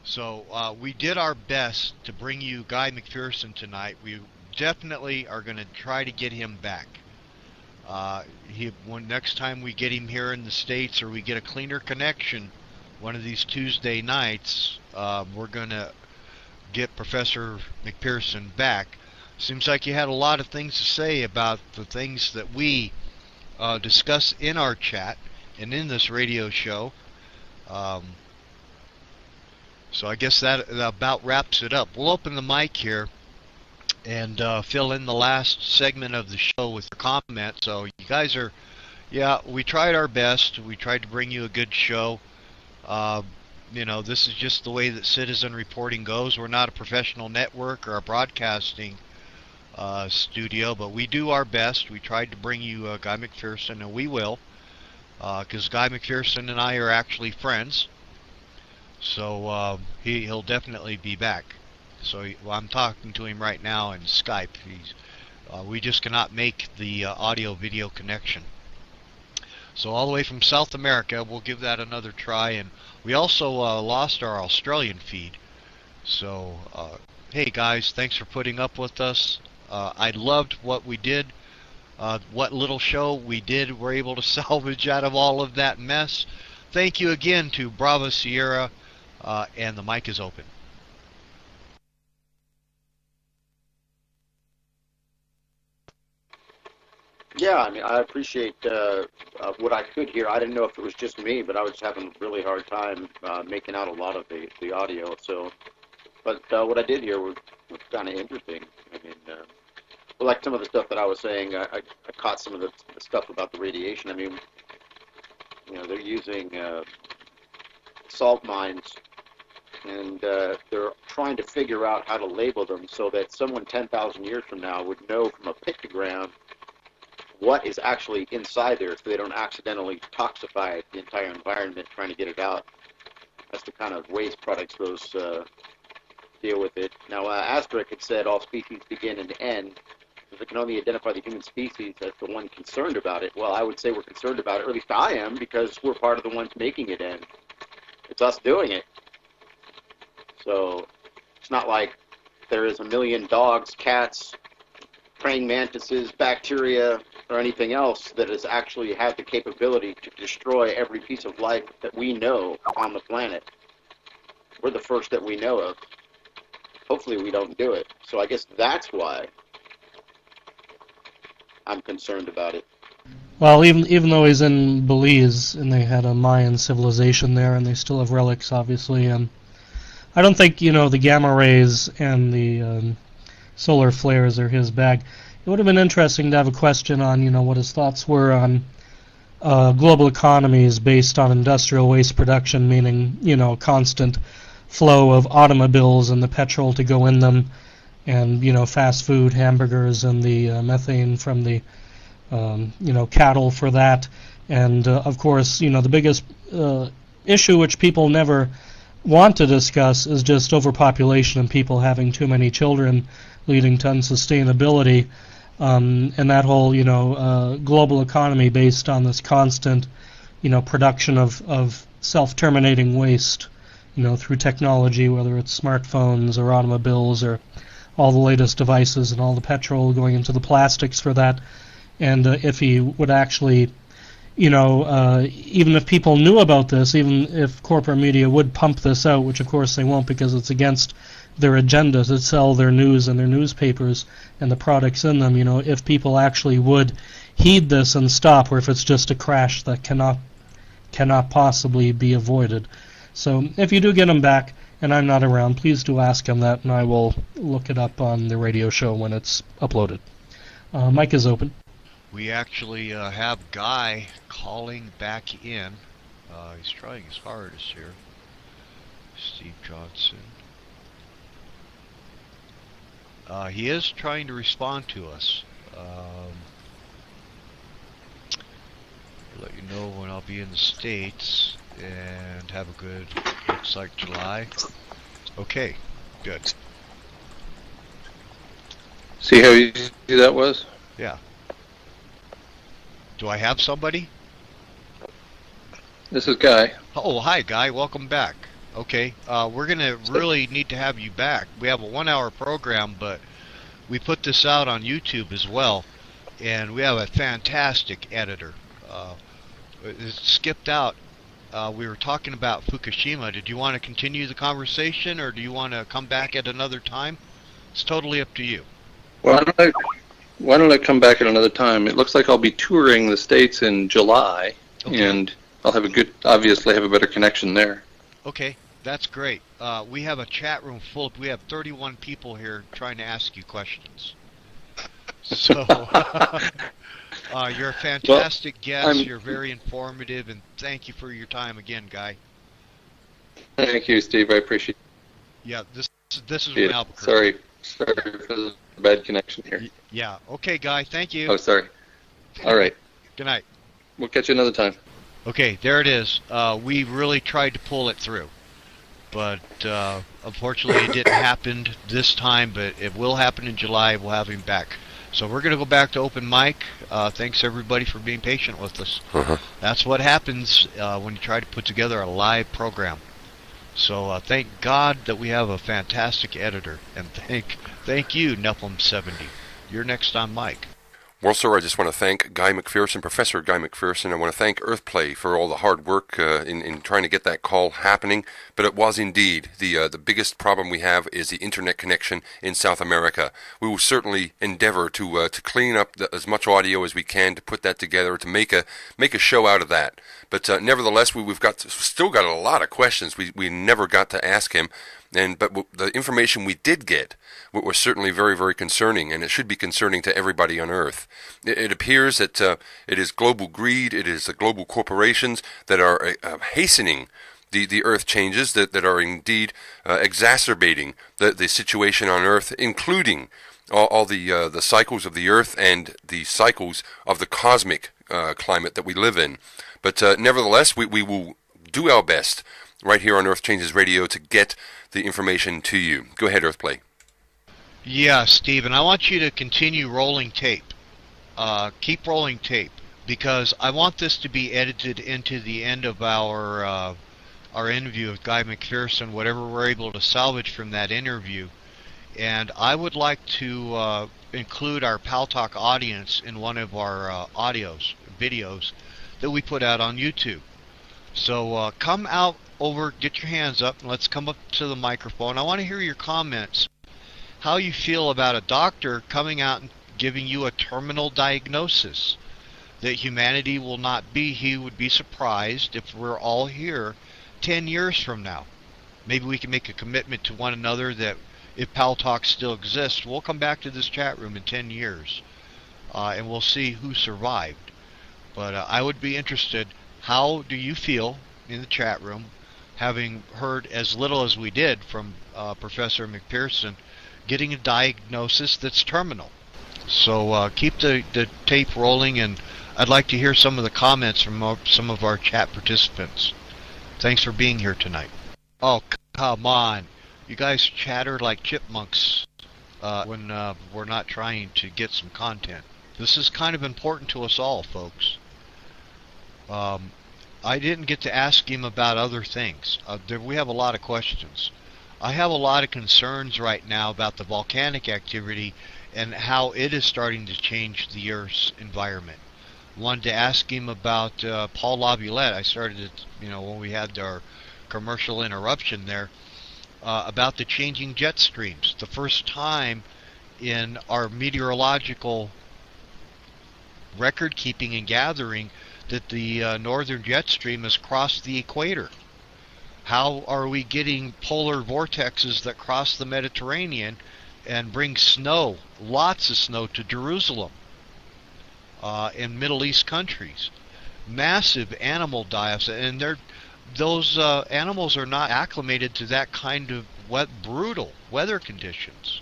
So we did our best to bring you Guy McPherson tonight. We definitely are going to try to get him back. Next time we get him here in the States, or we get a cleaner connection one of these Tuesday nights, we're going to get Professor McPherson back. Seems like you had a lot of things to say about the things that we discuss in our chat and in this radio show. So I guess that about wraps it up. We'll open the mic here and fill in the last segment of the show with your comments. So you guys are, we tried our best. We tried to bring you a good show. This is just the way that citizen reporting goes. We're not a professional network or a broadcasting studio, but we do our best. We tried to bring you Guy McPherson, and we will, because Guy McPherson and I are actually friends. So he'll definitely be back. So I'm talking to him right now in Skype. We just cannot make the audio-video connection. So all the way from South America, we'll give that another try. And we also lost our Australian feed. So, hey guys, thanks for putting up with us. I loved what we did. What little show we did, we're able to salvage out of all of that mess. Thank you again to Bravo Sierra, and the mic is open. Yeah, I mean, I appreciate what I could hear. I didn't know if it was just me, but I was having a really hard time making out a lot of the audio. So, but what I did hear was kind of interesting. I mean, like some of the stuff that I was saying, I caught some of the stuff about the radiation. I mean, they're using salt mines, and they're trying to figure out how to label them so that someone 10,000 years from now would know from a pictogram what is actually inside there, so they don't accidentally toxify the entire environment trying to get it out. That's the kind of waste products those deal with it. Now, Asterisk had said all species begin and end. If it can only identify the human species as the one concerned about it, well, I would say we're concerned about it, or at least I am, because we're part of the ones making it end. It's us doing it. So it's not like there is a million dogs, cats, praying mantises, bacteria, or anything else that has actually had the capability to destroy every piece of life that we know on the planet. We're the first that we know of. Hopefully we don't do it. So I guess that's why I'm concerned about it. Well, even though he's in Belize, and they had a Mayan civilization there, and they still have relics, obviously, and I don't think, the gamma rays and the solar flares are his bag. It would have been interesting to have a question on, what his thoughts were on global economies based on industrial waste production, meaning, constant flow of automobiles and the petrol to go in them, and, fast food, hamburgers, and the methane from the, cattle for that. And, of course, the biggest issue which people never want to discuss is just overpopulation and people having too many children, leading to unsustainability, and that whole, global economy based on this constant, production of self-terminating waste, through technology, whether it's smartphones or automobiles or all the latest devices and all the petrol going into the plastics for that. And if he would actually, even if people knew about this, even if corporate media would pump this out, which of course they won't because it's against their agenda to sell their news and their newspapers and the products in them, if people actually would heed this and stop, or if it's just a crash that cannot possibly be avoided. So if you do get him back, and I'm not around, please do ask him that, and I will look it up on the radio show when it's uploaded. Mic is open. We actually have Guy calling back in. He's trying his hardest here. Steve Johnson. He is trying to respond to us. Let you know when I'll be in the States, and have a good, looks like July. Okay, good. See how easy that was? Yeah. Do I have somebody? This is Guy. Oh, hi Guy, welcome back. Okay, we're gonna really need to have you back. We have a 1-hour program, but we put this out on YouTube as well, and we have a fantastic editor. It skipped out. We were talking about Fukushima. Did you want to continue the conversation, or do you want to come back at another time? It's totally up to you. Why don't I come back at another time? It looks like I'll be touring the States in July, okay. And I'll have obviously have a better connection there. Okay, that's great. We have a chat room full. We have 31 people here trying to ask you questions. So you're a fantastic guest. You're very informative, and thank you for your time again, Guy. Thank you, Steve. I appreciate it. Yeah, this is from Albuquerque. Sorry for the bad connection here. Yeah. Okay, Guy. Thank you. Oh, sorry. All right. Good night. We'll catch you another time. Okay, there it is. We really tried to pull it through, but unfortunately it didn't happen this time, but it will happen in July. We'll have him back. So we're going to go back to open mic. Thanks everybody for being patient with us. That's what happens when you try to put together a live program. So thank God that we have a fantastic editor, and thank you, Nephilim70. You're next on mic. Well, sir, I just want to thank Guy McPherson, Professor Guy McPherson. I want to thank EarthPlay for all the hard work in trying to get that call happening. But it was indeed the biggest problem we have is the internet connection in South America. We will certainly endeavor to clean up as much audio as we can to put that together to make a show out of that. But nevertheless, we've still got a lot of questions we never got to ask him. But the information we did get was certainly very, very concerning, and it should be concerning to everybody on Earth. It appears that it is global greed, it is the global corporations that are hastening the Earth changes, that are indeed exacerbating the situation on Earth, including all the cycles of the Earth and the cycles of the cosmic climate that we live in. But nevertheless, we will do our best right here on Earth Changes Radio to get the information to you. Go ahead, EarthPlay. Yeah, Stephen, I want you to continue rolling tape. Keep rolling tape, because I want this to be edited into the end of our interview with Guy McPherson, whatever we're able to salvage from that interview. And I would like to include our Pal Talk audience in one of our videos that we put out on YouTube. So come out over, get your hands up, and let's come up to the microphone. I want to hear your comments. How you feel about a doctor coming out and giving you a terminal diagnosis that humanity will not be. He would be surprised if we're all here 10 years from now. Maybe we can make a commitment to one another that if Pal Talk still exists, we'll come back to this chat room in 10 years and we'll see who survived. But I would be interested, how do you feel in the chat room, having heard as little as we did from Professor McPherson, getting a diagnosis that's terminal? So keep the tape rolling, and I'd like to hear some of the comments from some of our chat participants. Thanks for being here tonight. Oh, come on. You guys chatter like chipmunks when we're not trying to get some content. This is kind of important to us all, folks. I didn't get to ask him about other things. We have a lot of questions. I have a lot of concerns right now about the volcanic activity and how it is starting to change the Earth's environment. Wanted to ask him about Paul Laviolette. I started it, when we had our commercial interruption there, about the changing jet streams. The first time in our meteorological record keeping and gathering that the northern jet stream has crossed the equator. How are we getting polar vortexes that cross the Mediterranean and bring snow, lots of snow, to Jerusalem in Middle East countries? Massive animal die-offs, and those animals are not acclimated to that kind of brutal weather conditions.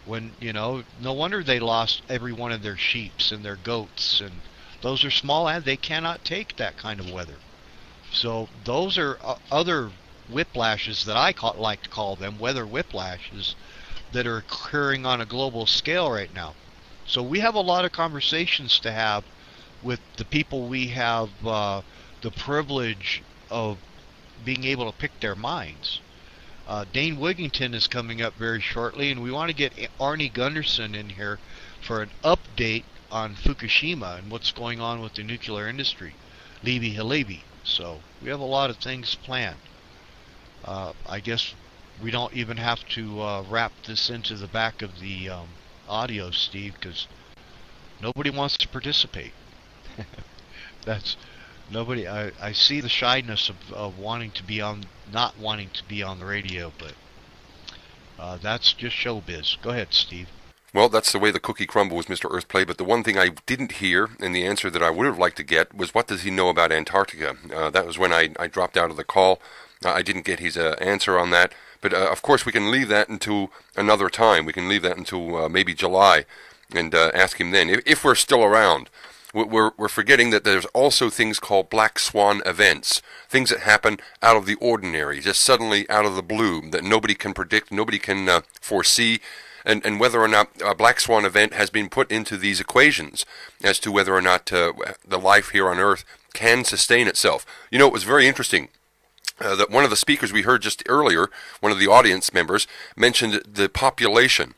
When, no wonder they lost every one of their sheeps and their goats, and those are small and they cannot take that kind of weather. So those are other whiplashes that I like to call them, weather whiplashes, that are occurring on a global scale right now. So we have a lot of conversations to have with the people we have the privilege of being able to pick their minds. Dane Wigington is coming up very shortly, and we want to get Arnie Gunderson in here for an update on Fukushima and what's going on with the nuclear industry. Levi Halevi. So we have a lot of things planned. I guess we don't even have to wrap this into the back of the audio, Steve, because nobody wants to participate. That's nobody. I see the shyness of wanting to be on, not wanting to be on the radio, but that's just showbiz. Go ahead, Steve. Well, that's the way the cookie crumbles, Mr. Earthplay, but the one thing I didn't hear, and the answer that I would have liked to get, was what does he know about Antarctica? That was when I dropped out of the call. I didn't get his answer on that, but of course we can leave that until another time. We can leave that until maybe July and ask him then, if we're still around. We're forgetting that there's also things called black swan events, things that happen out of the ordinary, just suddenly out of the blue, that nobody can predict, nobody can foresee. And whether or not a black swan event has been put into these equations as to whether or not the life here on Earth can sustain itself. It was very interesting that one of the speakers we heard just earlier, one of the audience members, mentioned the population.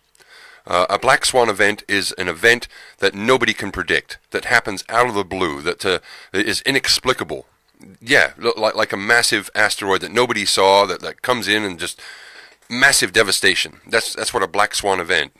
A black swan event is an event that nobody can predict, that happens out of the blue, that is inexplicable. Yeah, like a massive asteroid that nobody saw, that comes in and just... massive devastation. That's what a black swan event,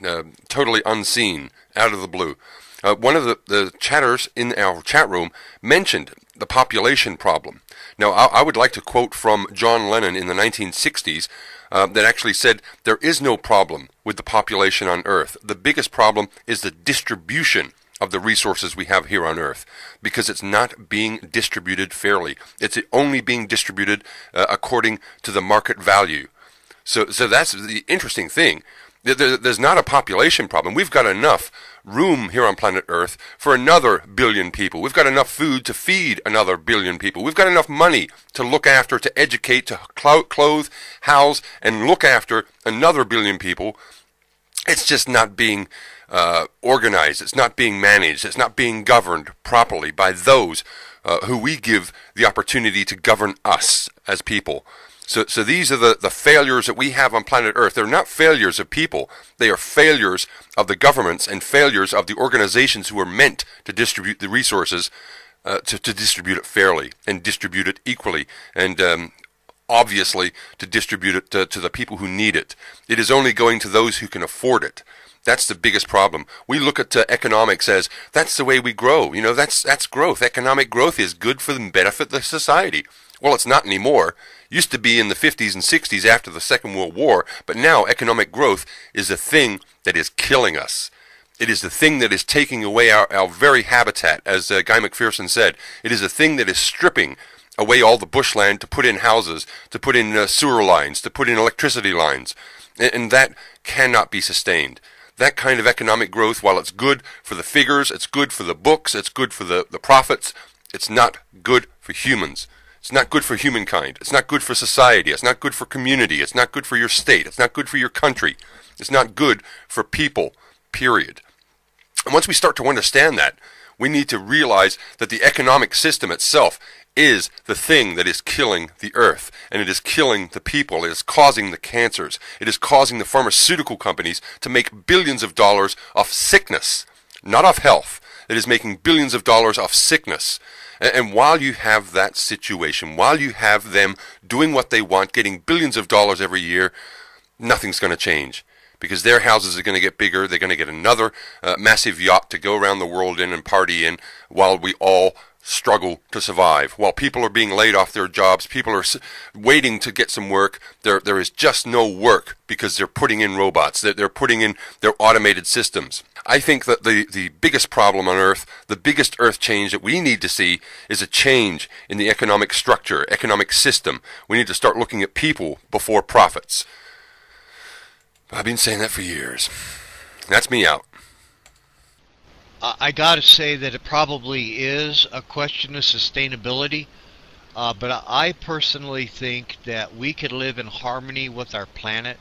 totally unseen, out of the blue. One of the chatters in our chat room mentioned the population problem. Now, I would like to quote from John Lennon in the 1960s that actually said, there is no problem with the population on Earth. The biggest problem is the distribution of the resources we have here on Earth, because it's not being distributed fairly. It's only being distributed according to the market value. So that's the interesting thing. There's not a population problem. We've got enough room here on planet Earth for another billion people. We've got enough food to feed another billion people. We've got enough money to look after, to educate, to clothe, house, and look after another billion people. It's just not being organized. It's not being managed. It's not being governed properly by those who we give the opportunity to govern us as people. So these are the failures that we have on planet Earth. They're not failures of people. They are failures of the governments and failures of the organizations who are meant to distribute the resources, to distribute it fairly and distribute it equally, and obviously to distribute it to the people who need it. It is only going to those who can afford it. That's the biggest problem. We look at economics as, that's the way we grow. That's growth. Economic growth is good for the benefit of the society. Well, it's not anymore. Used to be in the 50s and 60s after the Second World War, but now economic growth is the thing that is killing us. It is the thing that is taking away our very habitat, as Guy McPherson said. It is the thing that is stripping away all the bushland to put in houses, to put in sewer lines, to put in electricity lines. And that cannot be sustained. That kind of economic growth, while it's good for the figures, it's good for the books, it's good for the profits, it's not good for humans. It's not good for humankind. It's not good for society. It's not good for community. It's not good for your state. It's not good for your country. It's not good for people, period. And once we start to understand that, We need to realize that the economic system itself is the thing that is killing the earth, and it is killing the people. It is causing the cancers. It is causing the pharmaceutical companies to make billions of dollars off sickness, not off health. It is making billions of dollars off sickness. And while you have that situation, while you have them doing what they want, getting billions of dollars every year, nothing's going to change. Because their houses are going to get bigger. They're going to get another massive yacht to go around the world in and party in, while we all struggle to survive. While people are being laid off their jobs, people are waiting to get some work. There is just no work because they're putting in robots. They're putting in their automated systems. I think that the biggest problem on Earth, the biggest Earth change that we need to see is a change in the economic structure, economic system. We need to start looking at people before profits. I've been saying that for years. That's me out. I got to say that it probably is a question of sustainability, but I personally think that we could live in harmony with our planet.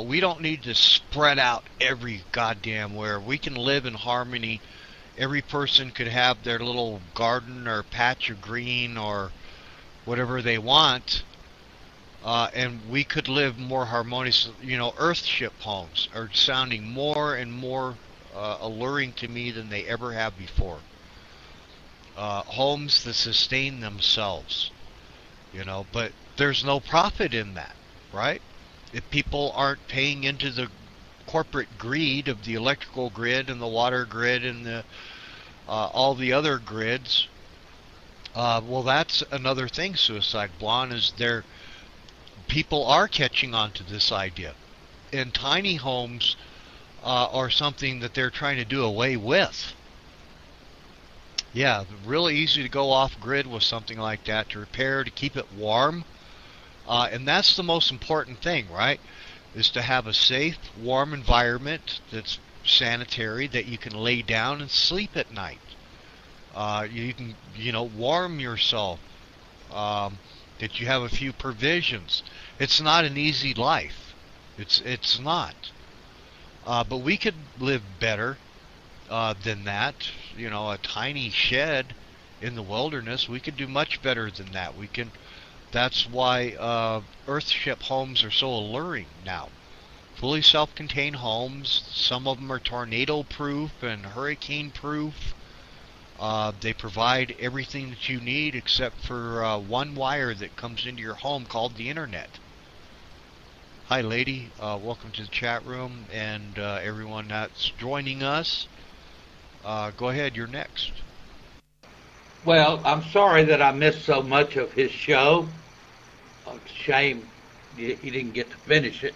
We don't need to spread out every goddamn where. We can live in harmony. Every person could have their little garden or patch of green or whatever they want, and we could live more harmonious. You know, Earthship homes are sounding more and more alluring to me than they ever have before. Homes that sustain themselves, you know, but there's no profit in that, right? If people aren't paying into the corporate greed of the electrical grid and the water grid and the all the other grids, well, that's another thing, Suicide Blonde, is people are catching on to this idea. And tiny homes are something that they're trying to do away with. Yeah, really easy to go off grid with something like that, to repair, to keep it warm. And that's the most important thing, right? Is to have a safe, warm environment that's sanitary, that you can lay down and sleep at night. You can, you know, warm yourself. That you have a few provisions. It's not an easy life. It's not. But we could live better than that. You know, a tiny shed in the wilderness, we could do much better than that. We can. That's why Earthship homes are so alluring now. Fully self-contained homes. Some of them are tornado-proof and hurricane-proof. They provide everything that you need except for one wire that comes into your home called the internet. Hi, lady. Welcome to the chat room, and everyone that's joining us. Go ahead. You're next. Well, I'm sorry that I missed so much of his show. It's a shame he didn't get to finish it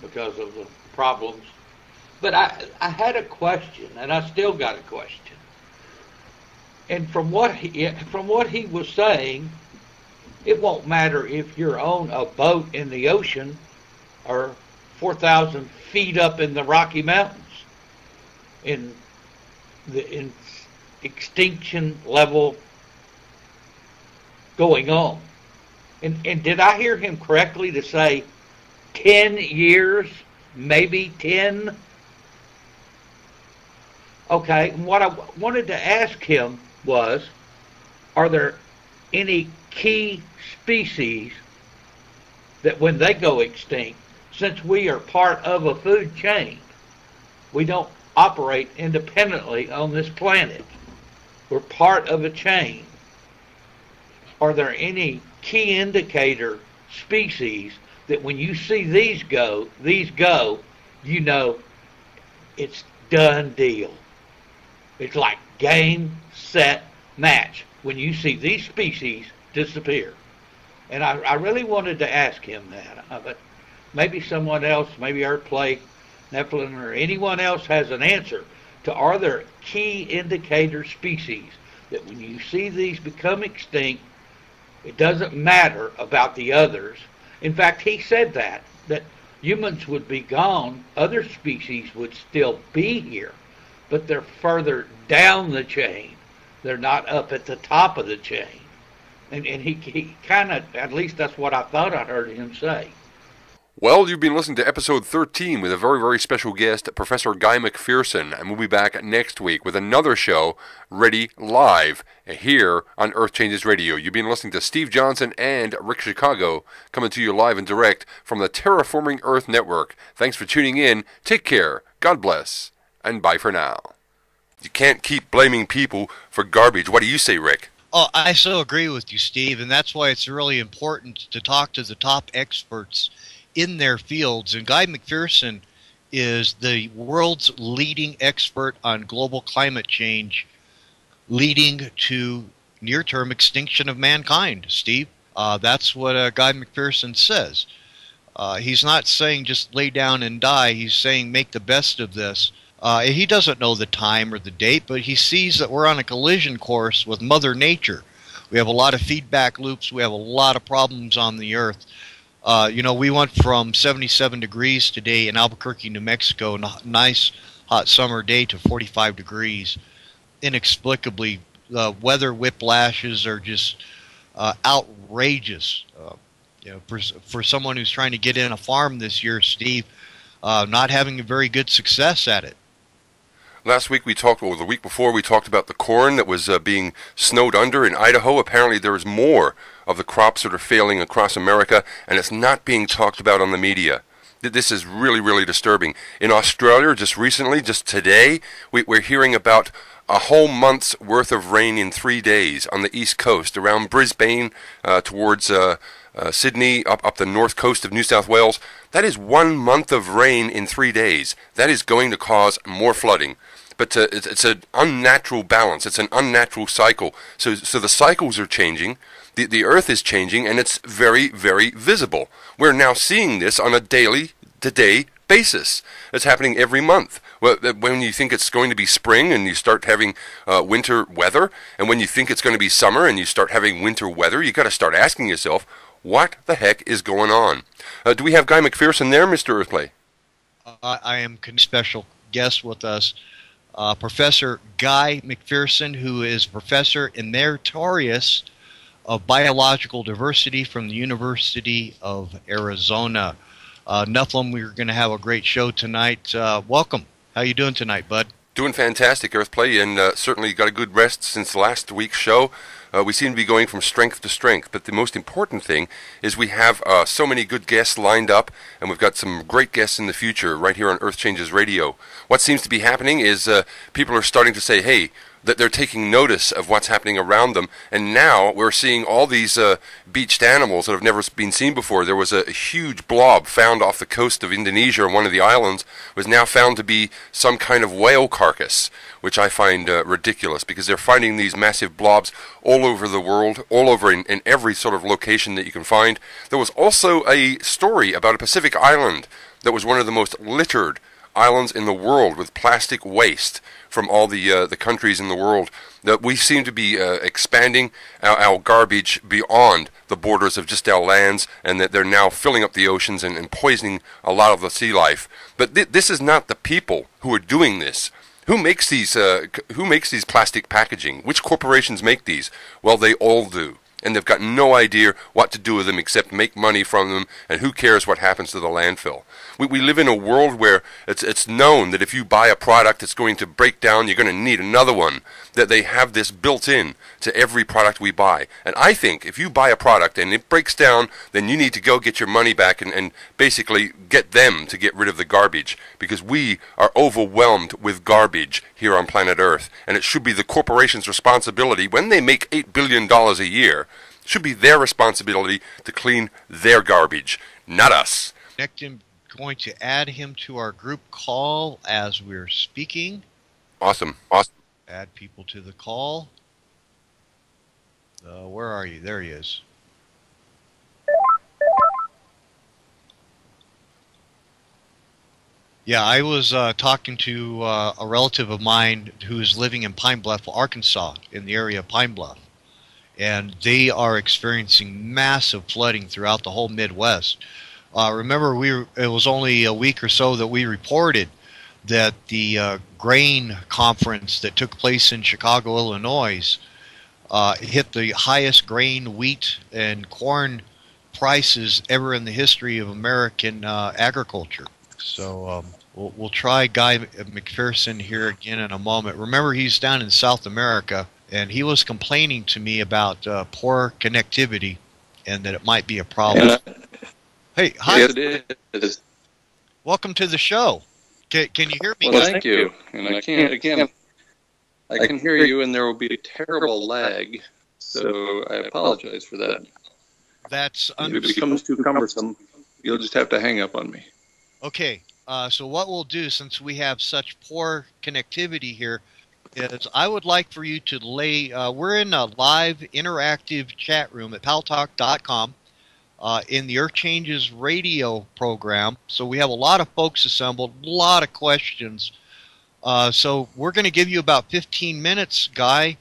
because of the problems. But I had a question, and I still got a question. And from what he was saying, it won't matter if you're on a boat in the ocean or 4,000 feet up in the Rocky Mountains. In extinction level going on. And did I hear him correctly to say 10 years, maybe 10? Okay, and what I wanted to ask him was, are there any key species that when they go extinct, since we are part of a food chain, we don't operate independently on this planet. We're part of a chain. Are there any key indicator species that when you see these go, you know it's done deal? It's like game, set, match when you see these species disappear. And I really wanted to ask him that, but maybe someone else, maybe Earthplay, Nephilim, or anyone else has an answer to, are there key indicator species that when you see these become extinct, it doesn't matter about the others. In fact, he said that humans would be gone, other species would still be here, but they're further down the chain. They're not up at the top of the chain. And he kind of, at least that's what I thought I heard him say. Well, you've been listening to episode 13 with a very, very special guest, Professor Guy McPherson, and we'll be back next week with another show ready live here on Earth Changes Radio. You've been listening to Steve Johnson and Rick Chicago coming to you live and direct from the Terraforming Earth Network. Thanks for tuning in. Take care. God bless. And bye for now. You can't keep blaming people for garbage. What do you say, Rick? Oh, I so agree with you, Steve, and that's why it's really important to talk to the top experts in their fields. And Guy McPherson is the world's leading expert on global climate change, leading to near-term extinction of mankind, Steve. That's what Guy McPherson says. He's not saying just lay down and die. He's saying make the best of this. He doesn't know the time or the date, but he sees that we're on a collision course with Mother Nature. We have a lot of feedback loops. We have a lot of problems on the Earth. We went from 77 degrees today in Albuquerque, New Mexico, a nice hot summer day, to 45 degrees. Inexplicably, weather whiplashes are just outrageous. For someone who's trying to get in a farm this year, Steve, not having a very good success at it. Last week the week before, we talked about the corn that was being snowed under in Idaho. Apparently there is more of the crops that are failing across America, and it's not being talked about on the media. This is really, really disturbing. In Australia, just recently, just today, we're hearing about a whole month's worth of rain in 3 days on the east coast, around Brisbane, towards Sydney, up the north coast of New South Wales. That is 1 month of rain in 3 days. That is going to cause more flooding. But it's an unnatural balance. It's an unnatural cycle. So the cycles are changing. The Earth is changing, and it's very, very visible. We're now seeing this on a day-to-day basis. It's happening every month. When you think it's going to be spring and you start having winter weather, and when you think it's going to be summer and you start having winter weather, you got to start asking yourself, what the heck is going on? Do we have Guy McPherson there, Mr. Earthplay? I am a special guest with us, Professor Guy McPherson, who is Professor Emeritus of Biological Diversity from the University of Arizona. Nephilim, we're going to have a great show tonight. Welcome. How you doing tonight, bud? Doing fantastic, Earthplay, and certainly got a good rest since last week's show. We seem to be going from strength to strength, but the most important thing is we have so many good guests lined up, and we've got some great guests in the future right here on Earth Changes Radio. What seems to be happening is people are starting to say, hey, that they're taking notice of what's happening around them, and now we're seeing all these beached animals that have never been seen before. There was a huge blob found off the coast of Indonesia, on one of the islands, was now found to be some kind of whale carcass, which I find ridiculous, because they're finding these massive blobs all over the world, all over in every sort of location that you can find. There was also a story about a Pacific island that was one of the most littered islands in the world with plastic waste from all the countries in the world. That we seem to be expanding our garbage beyond the borders of just our lands, and that they're now filling up the oceans and poisoning a lot of the sea life. But this is not the people who are doing this. Who makes these plastic packaging? Which corporations make these? Well, they all do. And they've got no idea what to do with them except make money from them, and who cares what happens to the landfill. We live in a world where it's known that if you buy a product that's going to break down, you're going to need another one, that they have this built in to every product we buy. And I think if you buy a product and it breaks down, then you need to go get your money back and basically get them to get rid of the garbage, because we are overwhelmed with garbage here on planet Earth, and it should be the corporation's responsibility, when they make $8 billion a year, should be their responsibility to clean their garbage, not us. Going to add him to our group call as we're speaking. Awesome. Add people to the call. Where are you? There he is. Yeah, I was talking to a relative of mine who's living in Pine Bluff, Arkansas, in the area of Pine Bluff. And they are experiencing massive flooding throughout the whole Midwest. Remember, it was only a week or so that we reported that the grain conference that took place in Chicago, Illinois, hit the highest grain, wheat, and corn prices ever in the history of American agriculture. So we'll try Guy McPherson here again in a moment. Remember, he's down in South America, and he was complaining to me about poor connectivity and that it might be a problem. Hey, hi. Yes, it is. Welcome to the show. Can you hear me? Well, thank you. And I can hear you, and there will be a terrible lag, so I apologize for that. That's if it becomes too cumbersome, you'll just have to hang up on me. Okay. So what we'll do, since we have such poor connectivity here, is I would like for you to lay, we're in a live interactive chat room at paltalk.com in the EarthChangesRadio program. So we have a lot of folks assembled, a lot of questions. So we're going to give you about 15 minutes, Guy,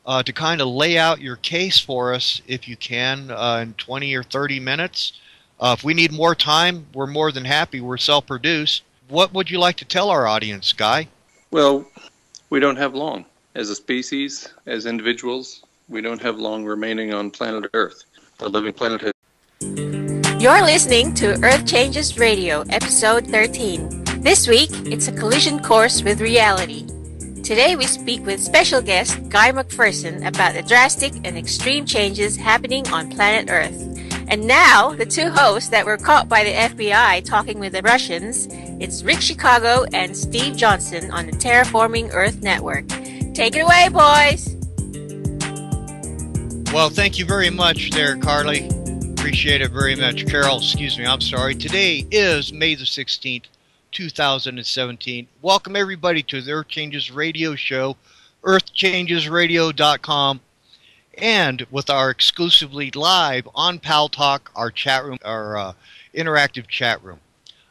to kind of lay out your case for us, if you can, in 20 or 30 minutes. If we need more time, we're more than happy. We're self-produced. What would you like to tell our audience, Guy? Well, we don't have long. As a species, as individuals, we don't have long remaining on planet Earth. The living planet has... You're listening to Earth Changes Radio, Episode 13. This week, it's a collision course with reality. Today we speak with special guest Guy McPherson about the drastic and extreme changes happening on planet Earth. And now, the two hosts that were caught by the FBI talking with the Russians, it's Rick Chicago and Steve Johnson on the Terraforming Earth Network. Take it away, boys! Well, thank you very much there, Carly. Appreciate it very much. Carol, excuse me, I'm sorry. Today is May the 16th, 2017. Welcome, everybody, to the Earth Changes Radio show, EarthChangesRadio.com. And with our exclusively live on Pal Talk, our chat room, our interactive chat room.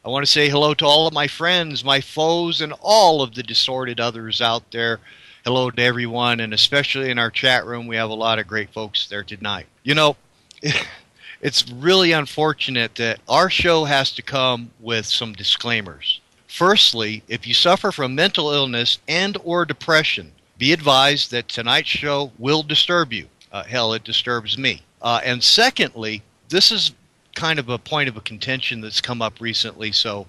I want to say hello to all of my friends, my foes, and all of the distorted others out there. Hello to everyone, and especially in our chat room, we have a lot of great folks there tonight. You know, it's really unfortunate that our show has to come with some disclaimers. Firstly, if you suffer from mental illness and or depression, be advised that tonight's show will disturb you. Hell, it disturbs me. And secondly, this is kind of a point of a contention that's come up recently, so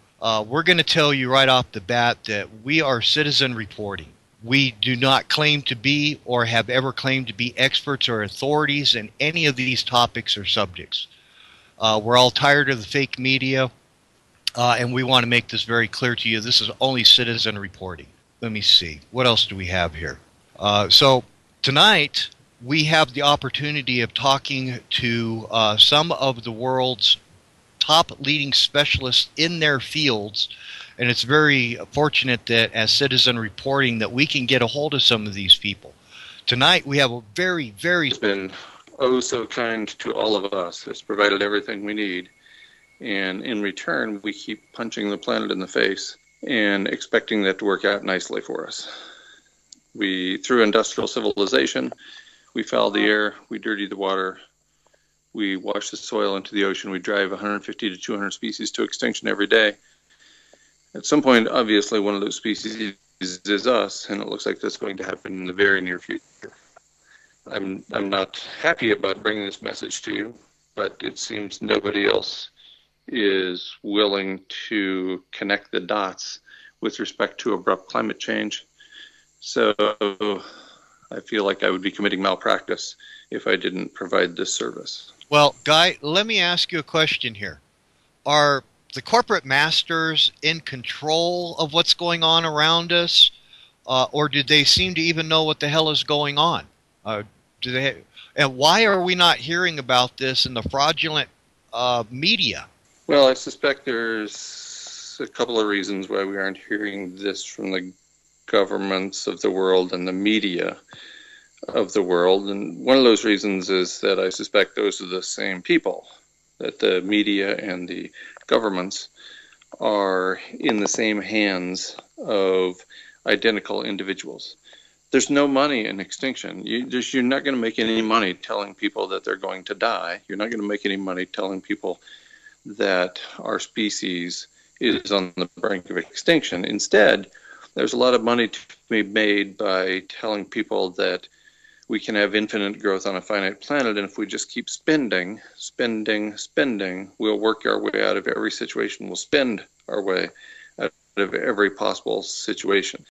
we're going to tell you right off the bat that we are citizen reporting. We do not claim to be or have ever claimed to be experts or authorities in any of these topics or subjects. We're all tired of the fake media, and we want to make this very clear to you. This is only citizen reporting. Let me see. What else do we have here? So tonight, we have the opportunity of talking to some of the world's top leading specialists in their fields, and it's very fortunate that as citizen reporting that we can get a hold of some of these people. Tonight we have a very, very... It's been oh so kind to all of us. It's provided everything we need, and in return we keep punching the planet in the face and expecting that to work out nicely for us. Through industrial civilization, we foul the air, we dirty the water, we wash the soil into the ocean, we drive 150 to 200 species to extinction every day. At some point, obviously, one of those species is us, and it looks like that's going to happen in the very near future. I'm not happy about bringing this message to you, but it seems nobody else is willing to connect the dots with respect to abrupt climate change. So I feel like I would be committing malpractice if I didn't provide this service. Well, Guy, let me ask you a question here. Are the corporate masters in control of what's going on around us, or do they seem to even know what the hell is going on? And why are we not hearing about this in the fraudulent media? Well, I suspect there's a couple of reasons why we aren't hearing this from the governments of the world and the media of the world. And one of those reasons is that I suspect those are the same people, that the media and the governments are in the same hands of identical individuals. There's no money in extinction. You're not going to make any money telling people that they're going to die. You're not going to make any money telling people that our species is on the brink of extinction. Instead, there's a lot of money to be made by telling people that we can have infinite growth on a finite planet, and if we just keep spending, we'll work our way out of every situation. We'll spend our way out of every possible situation.